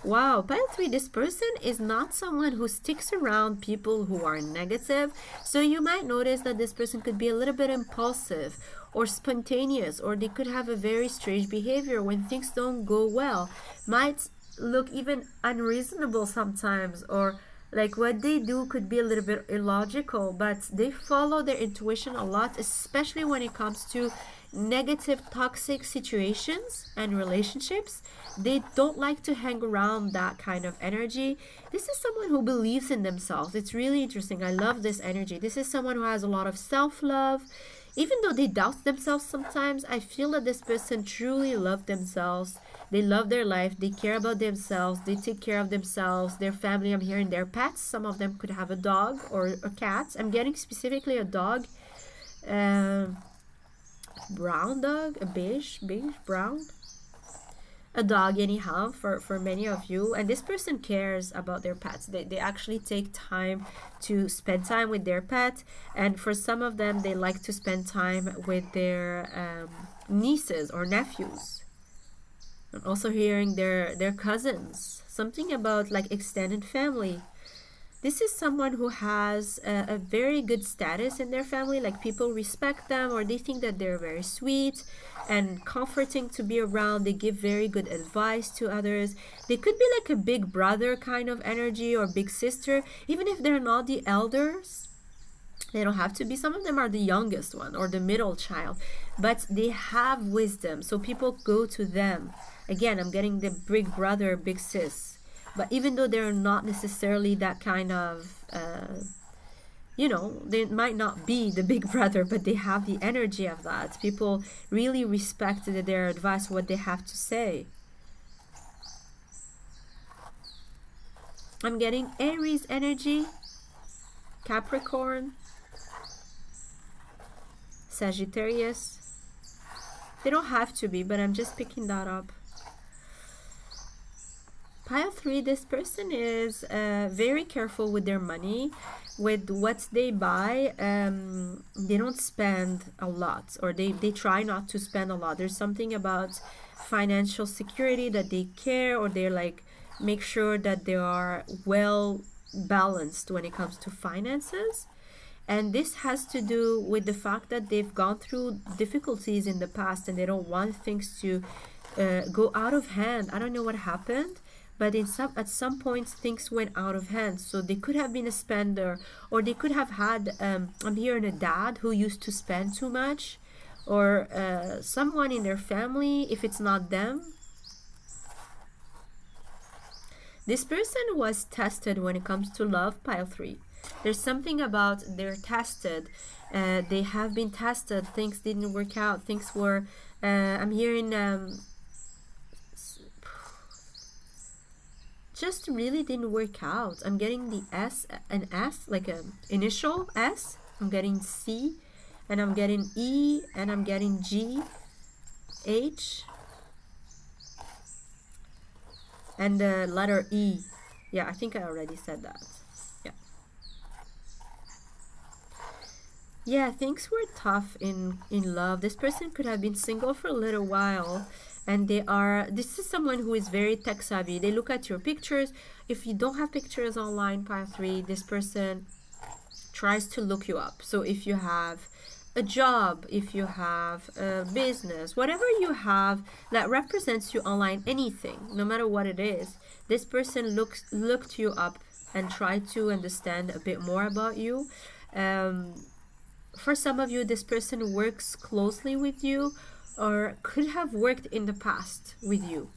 Wow, pile 3, this person is not someone who sticks around people who are negative. So you might notice that this person could be a little bit impulsive or spontaneous, or they could have a very strange behavior when things don't go well. Might look even unreasonable sometimes, or like what they do could be a little bit illogical, but they follow their intuition a lot, especially when it comes to negative, toxic situations and relationships. They don't like to hang around that kind of energy. This is someone who believes in themselves. It's really interesting. I love this energy. This is someone who has a lot of self-love. Even though they doubt themselves sometimes, I feel that this person truly loves themselves. They love their life. They care about themselves. They take care of themselves, their family. I'm hearing their pets. Some of them could have a dog or a cat. I'm getting specifically a dog. Brown dog, a beige brown, a dog anyhow, for many of you. And this person cares about their pets. They actually take time to spend time with their pet. And for some of them, they like to spend time with their nieces or nephews. I'm also hearing their cousins, something about like extended family. This is someone who has a very good status in their family, like people respect them, or they think that they're very sweet and comforting to be around. They give very good advice to others. They could be like a big brother kind of energy or big sister, even if they're not the elders. They don't have to be. Some of them are the youngest one or the middle child, but they have wisdom, so people go to them. Again, I'm getting the big brother, big sis. But even though they're not necessarily that kind of, they might not be the big brother, but they have the energy of that. People really respect their advice, what they have to say. I'm getting Aries energy, Capricorn, Sagittarius. They don't have to be, but I'm just picking that up. Pile 3, this person is very careful with their money, with what they buy. They don't spend a lot, or they try not to spend a lot. There's something about financial security that they care, or they're like, make sure that they are well balanced when it comes to finances. And this has to do with the fact that they've gone through difficulties in the past and they don't want things to go out of hand. I don't know what happened, but at some points things went out of hand. So they could have been a spender, or they could have had, I'm hearing a dad who used to spend too much, or someone in their family, if it's not them. This person was tested when it comes to love, pile 3. There's something about they're tested. They have been tested. Things didn't work out. Things were, I'm hearing, just really didn't work out. I'm getting the an S, like an initial S. I'm getting C, and I'm getting E, and I'm getting G, H, and the letter E. Yeah, I think I already said that. Yeah, things were tough in love. This person could have been single for a little while, and this is someone who is very tech savvy. They look at your pictures. If you don't have pictures online, pile 3, this person tries to look you up. So if you have a job, if you have a business, whatever you have that represents you online, anything, no matter what it is, this person looked you up and tried to understand a bit more about you. For some of you, this person works closely with you, or could have worked in the past with you.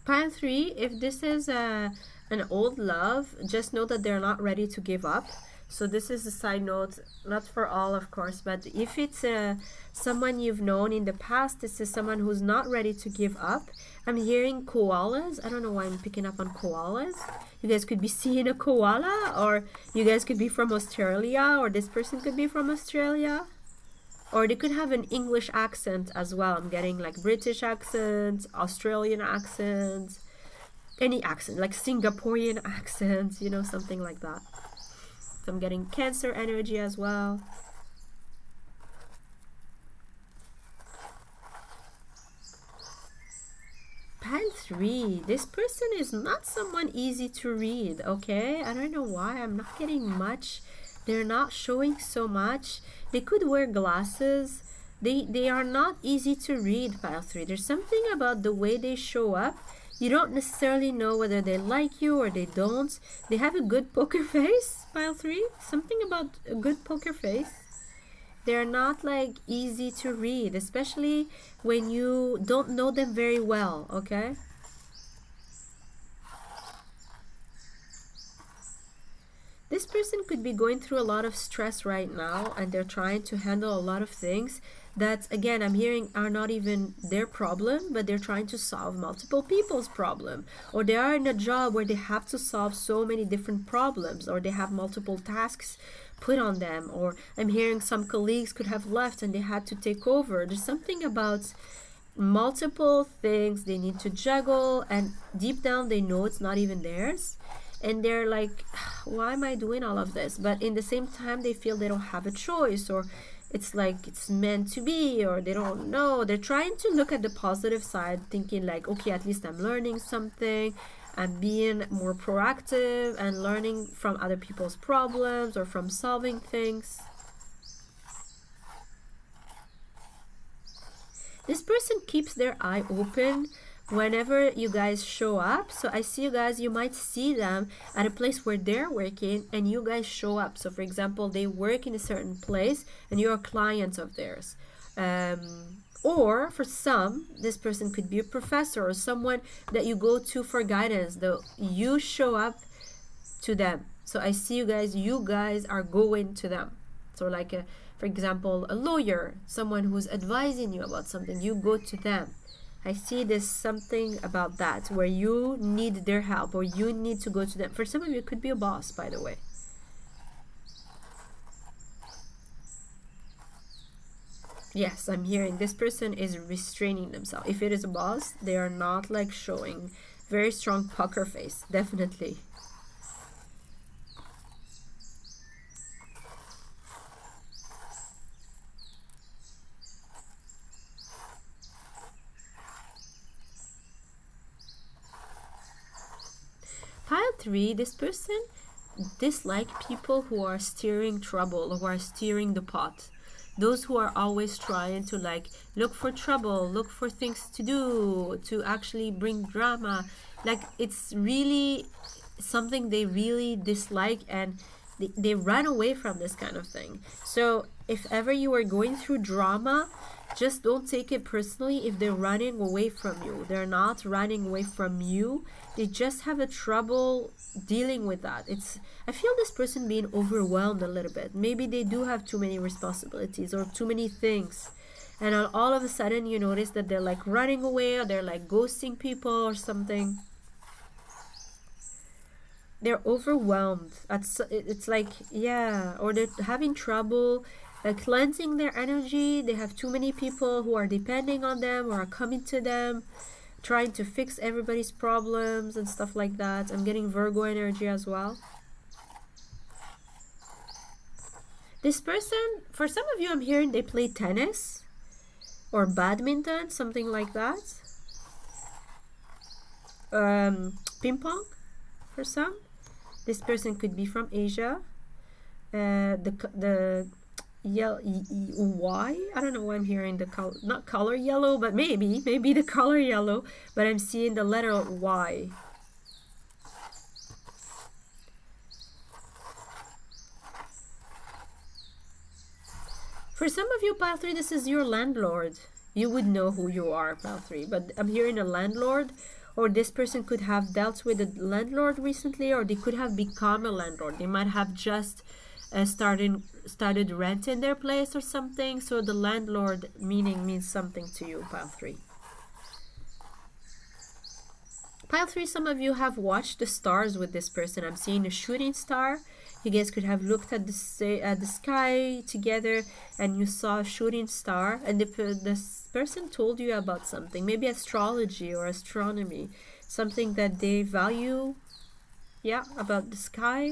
Pile 3, if this is an old love, just know that they're not ready to give up. So this is a side note, not for all, of course, but if it's someone you've known in the past, this is someone who's not ready to give up. I'm hearing koalas. I don't know why I'm picking up on koalas. You guys could be seeing a koala, or you guys could be from Australia, or this person could be from Australia. Or they could have an English accent as well. I'm getting like British accent, Australian accent, any accent, like Singaporean accent, something like that. So I'm getting Cancer energy as well. Pile 3, this person is not someone easy to read, okay? I don't know why, I'm not getting much. They're not showing so much. They could wear glasses. They are not easy to read, pile 3. There's something about the way they show up. You don't necessarily know whether they like you or they don't. They have a good poker face, pile 3. Something about a good poker face. They're not like easy to read, especially when you don't know them very well, okay? This person could be going through a lot of stress right now, and they're trying to handle a lot of things that, again, I'm hearing are not even their problem, but they're trying to solve multiple people's problem. Or they are in a job where they have to solve so many different problems, or they have multiple tasks put on them. Or I'm hearing some colleagues could have left and they had to take over. There's something about multiple things they need to juggle, and deep down they know it's not even theirs, and they're like, why am I doing all of this? But in the same time they feel they don't have a choice, or it's like it's meant to be, or they don't know. They're trying to look at the positive side, thinking like, okay, at least I'm learning something, I'm being more proactive and learning from other people's problems or from solving things. This person keeps their eye open whenever you guys show up. So I see you guys, you might see them at a place where they're working and you guys show up. So for example, they work in a certain place and you're a client of theirs. Or for some, this person could be a professor or someone that you go to for guidance, though you show up to them. So I see you guys are going to them. So like for example, a lawyer, someone who's advising you about something, you go to them. I see there's something about that where you need their help or you need to go to them. For some of you, it could be a boss, by the way. Yes, I'm hearing this person is restraining themselves. If it is a boss, they are not like showing very strong poker face, definitely. Pile 3, this person dislike people who are steering trouble, who are steering the pot. Those who are always trying to like look for trouble, look for things to do, to actually bring drama. Like it's really something they really dislike, and they run away from this kind of thing. So if ever you are going through drama, just don't take it personally if they're running away from you. They're not running away from you. They just have a trouble dealing with that. I feel this person being overwhelmed a little bit. Maybe they do have too many responsibilities or too many things. And all of a sudden you notice that they're like running away, or they're like ghosting people or something. They're overwhelmed. It's like, yeah, or they're having trouble cleansing their energy. They have too many people who are depending on them or are coming to them, trying to fix everybody's problems and stuff like that. I'm getting Virgo energy as well. This person, for some of you, I'm hearing they play tennis or badminton, something like that. Ping pong for some. This person could be from Asia. The Y, I don't know why I'm hearing the color, not color yellow, but maybe the color yellow, but I'm seeing the letter Y. For some of you, Pile 3, this is your landlord. You would know who you are, Pile 3, but I'm hearing a landlord, or this person could have dealt with a landlord recently, or they could have become a landlord. They might have just started renting their place or something. So the landlord means something to you, Pile 3. Pile 3, some of you have watched the stars with this person. I'm seeing a shooting star. You guys could have looked at the sky together and you saw a shooting star, and this person told you about something, maybe astrology or astronomy, something that they value, yeah, about the sky.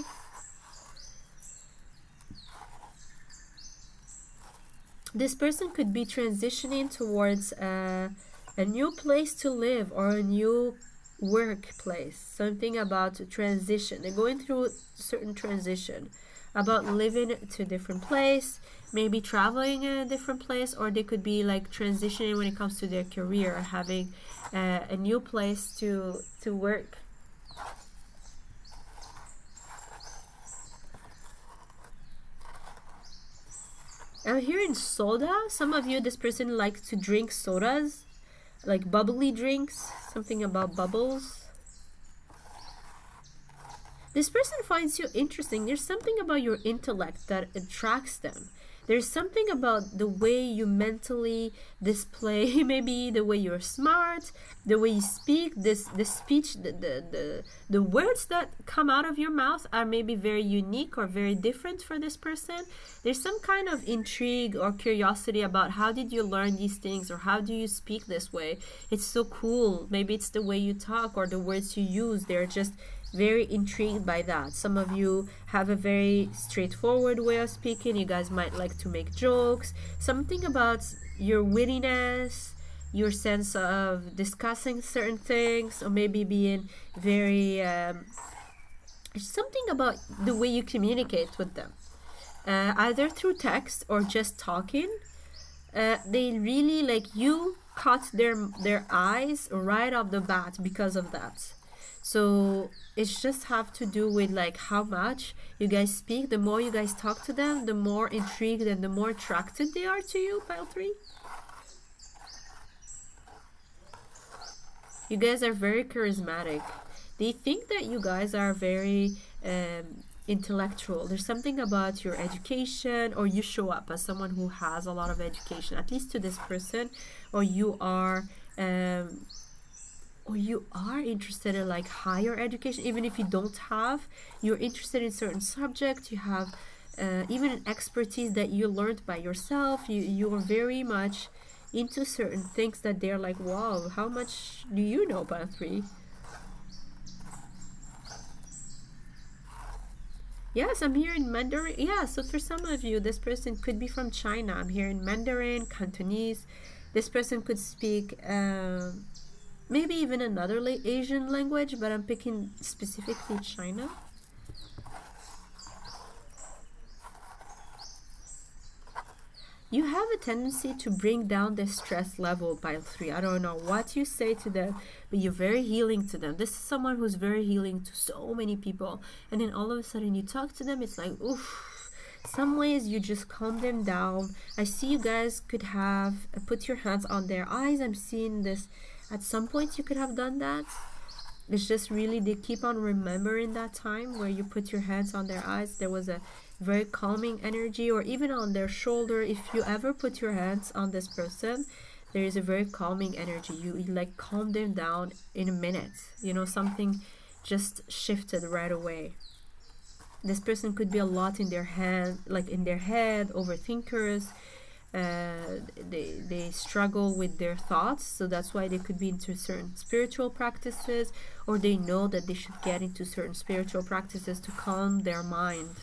This person could be transitioning towards a new place to live or a new workplace, something about transition. They're going through a certain transition about living to a different place, maybe traveling in a different place, or they could be like transitioning when it comes to their career, having a new place to work. I'm hearing soda. Some of you, this person likes to drink sodas, like bubbly drinks, something about bubbles. This person finds you interesting. There's something about your intellect that attracts them. There's something about the way you mentally display, maybe the way you're smart, the way you speak, the speech, the words that come out of your mouth are maybe very unique or very different for this person. There's some kind of intrigue or curiosity about how did you learn these things, or how do you speak this way. It's so cool. Maybe it's the way you talk or the words you use. They're just very intrigued by that. Some of you have a very straightforward way of speaking. You guys might like to make jokes. Something about your wittiness, your sense of discussing certain things, or maybe being very something about the way you communicate with them, either through text or just talking. They really, like, you caught their eyes right off the bat because of that. So it's just have to do with like how much you guys speak. The more you guys talk to them, the more intrigued and the more attracted they are to you, pile 3. You guys are very charismatic. They think that you guys are very intellectual. There's something about your education, or you show up as someone who has a lot of education, at least to this person, or you are interested in like higher education. Even if you don't have, you're interested in certain subjects. You have even an expertise that you learned by yourself. You are very much into certain things that they're like, wow, how much do you know, pile 3? Yes, I'm here in Mandarin. Yeah, so for some of you, this person could be from China. I'm here in Mandarin, Cantonese. This person could speak maybe even another Asian language, but I'm picking specifically China. You have a tendency to bring down the stress level, pile 3. I don't know what you say to them, but you're very healing to them. This is someone who's very healing to so many people. And then all of a sudden you talk to them, it's like, oof. Some ways you just calm them down. I see you guys could have put your hands on their eyes. I'm seeing this. At some point you could have done that. It's just really, they keep on remembering that time where you put your hands on their eyes. There was a very calming energy, or even on their shoulder. If you ever put your hands on this person, there is a very calming energy. You like calm them down in a minute. You know, something just shifted right away. This person could be a lot in their hand, like in their head, overthinkers. They struggle with their thoughts, so that's why they could be into certain spiritual practices, or they know that they should get into certain spiritual practices to calm their mind.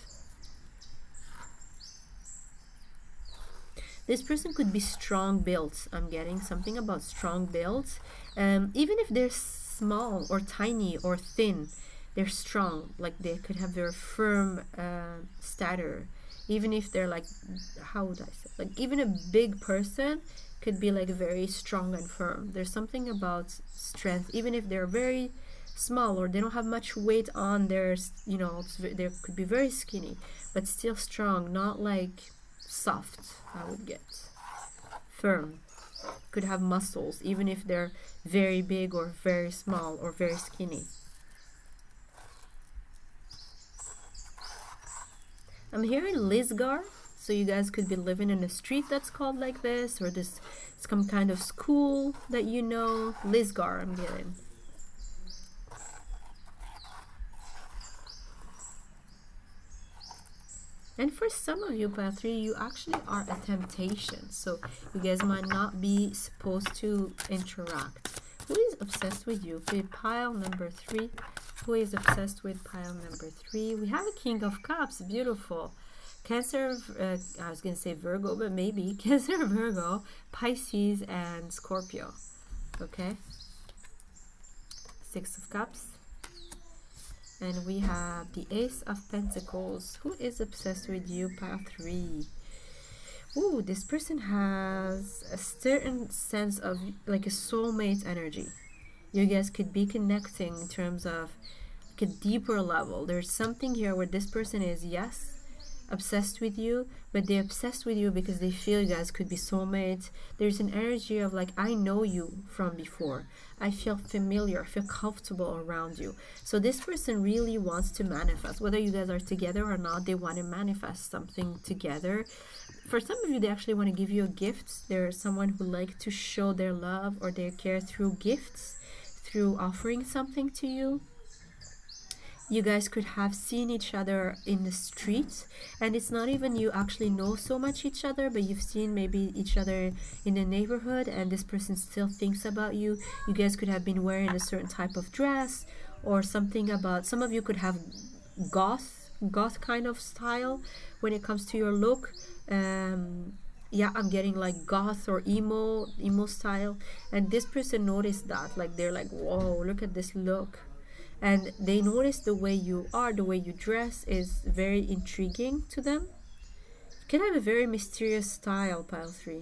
This person could be strong built. I'm getting something about strong built. Even if they're small or tiny or thin, they're strong. Like they could have very firm stature. Even if they're like, how would I say, like even a big person could be like very strong and firm. There's something about strength, even if they're very small or they don't have much weight on their, you know, they could be very skinny, but still strong, not like soft. I would get firm. Could have muscles, even if they're very big or very small or very skinny. I'm hearing Lisgar, so you guys could be living in a street that's called like this, or this some kind of school that you know. Lisgar, I'm getting. And for some of you, pile 3, you actually are a temptation, so you guys might not be supposed to interact. Who is obsessed with you? Pile number 3. Who is obsessed with pile number 3? We have a King of Cups. Beautiful. Cancer, I was going to say Virgo, but maybe. Cancer, Virgo, Pisces, and Scorpio. Okay. 6 of Cups. And we have the Ace of Pentacles. Who is obsessed with you, pile 3? Ooh, this person has a certain sense of like a soulmate energy. You guys could be connecting in terms of like a deeper level. There's something here where this person is, yes, obsessed with you, but they're obsessed with you because they feel you guys could be soulmates. There's an energy of like, I know you from before. I feel familiar, I feel comfortable around you. So this person really wants to manifest. Whether you guys are together or not, they want to manifest something together. For some of you, they actually want to give you a gift. There's someone who likes to show their love or their care through gifts, through offering something to you. You guys could have seen each other in the street, and it's not even you actually know so much each other, but you've seen maybe each other in the neighborhood, and this person still thinks about you. You guys could have been wearing a certain type of dress or something. About some of you could have goth kind of style when it comes to your look. Yeah, I'm getting like goth or emo style, and this person noticed that, like they're like, whoa, look at this look. And they notice the way you are, the way you dress is very intriguing to them. You can have a very mysterious style, pile 3.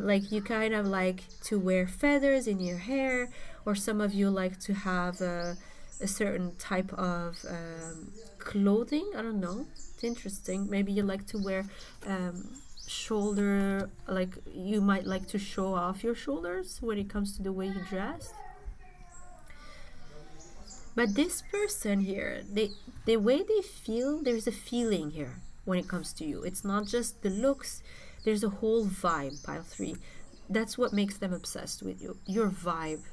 Like you kind of like to wear feathers in your hair, or some of you like to have a certain type of clothing. I don't know. It's interesting. Maybe you like to wear shoulder, like you might like to show off your shoulders when it comes to the way you dress. But this person here, the way they feel, there's a feeling here when it comes to you. It's not just the looks, there's a whole vibe, pile 3. That's what makes them obsessed with you. Your vibe.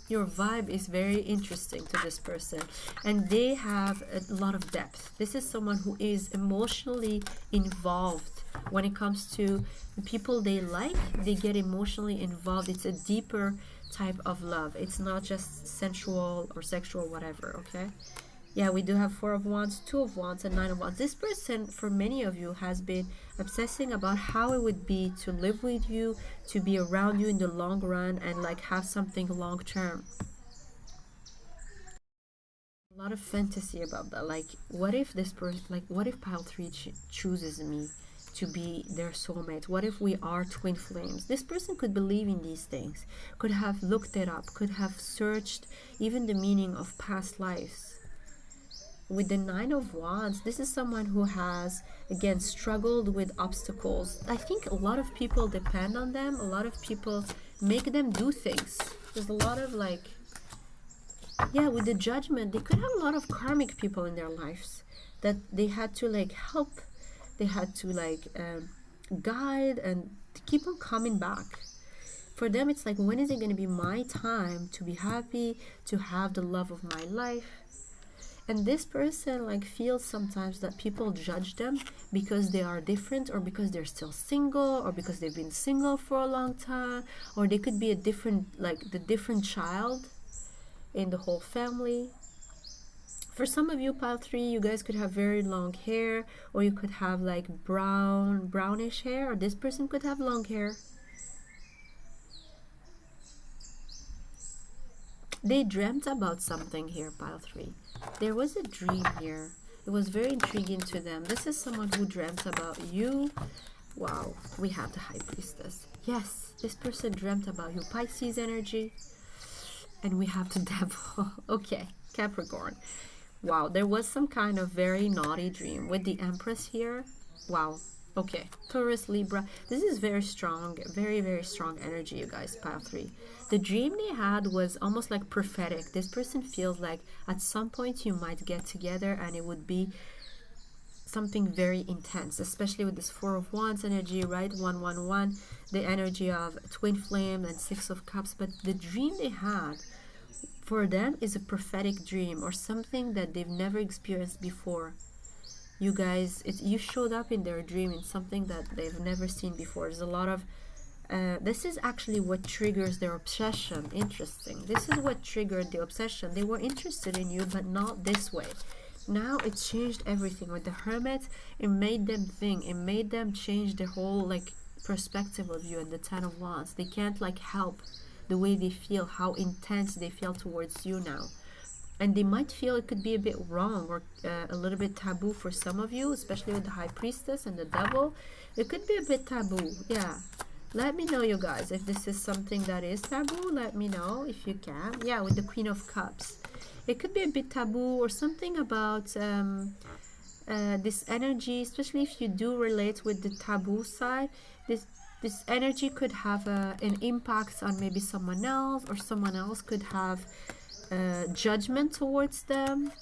Your vibe is very interesting to this person, and they have a lot of depth. This is someone who is emotionally involved. When it comes to the people they like, they get emotionally involved. It's a deeper type of love. It's not just sensual or sexual, whatever. Okay, yeah, we do have 4 of Wands, 2 of Wands, and 9 of Wands. This person, for many of you, has been obsessing about how it would be to live with you, to be around you in the long run, and like have something long term. A lot of fantasy about that. Like, what if this person, like, what if pile 3 chooses me to be their soulmate? What if we are twin flames? This person could believe in these things, could have looked it up, could have searched even the meaning of past lives. With the 9 of Wands, this is someone who has, again, struggled with obstacles. I think a lot of people depend on them. A lot of people make them do things. There's a lot of like, yeah, with the Judgment, they could have a lot of karmic people in their lives that they had to like help. They had to like guide and keep on coming back. For them, it's like, when is it going to be my time to be happy, to have the love of my life? And this person like feels sometimes that people judge them because they are different, or because they're still single, or because they've been single for a long time, or they could be a different, like the different child in the whole family. For some of you, pile 3, you guys could have very long hair, or you could have like brownish hair, or this person could have long hair. They dreamt about something here, pile 3. There was a dream here. It was very intriguing to them. This is someone who dreamt about you. Wow, we have the High Priestess. Yes, this person dreamt about you. Pisces energy. And we have the Devil. Okay, Capricorn. Wow, there was some kind of very naughty dream with the Empress here. Wow. Okay, Taurus, Libra. This is very strong, very, very strong energy, you guys, pile 3. The dream they had was almost like prophetic. This person feels like at some point you might get together and it would be something very intense, especially with this 4 of Wands energy, right? 111, the energy of twin flame and 6 of Cups. But the dream they had for them is a prophetic dream, or something that they've never experienced before. You guys, you showed up in their dream in something that they've never seen before. There's a lot of this is actually what triggers their obsession. Interesting. This is what triggered the obsession. They were interested in you, but not this way. Now it changed everything. With the Hermit, it made them think. It made them change their whole like perspective of you. And the 10 of Wands, they can't like help the way they feel, how intense they feel towards you now. And they might feel it could be a bit wrong, or a little bit taboo for some of you, especially with the High Priestess and the Devil. It could be a bit taboo. Yeah, let me know, you guys, if this is something that is taboo. Let me know if you can. Yeah, with the Queen of Cups, it could be a bit taboo or something about this energy, especially if you do relate with the taboo side. This energy could have an impact on maybe someone else, or someone else could have judgment towards them.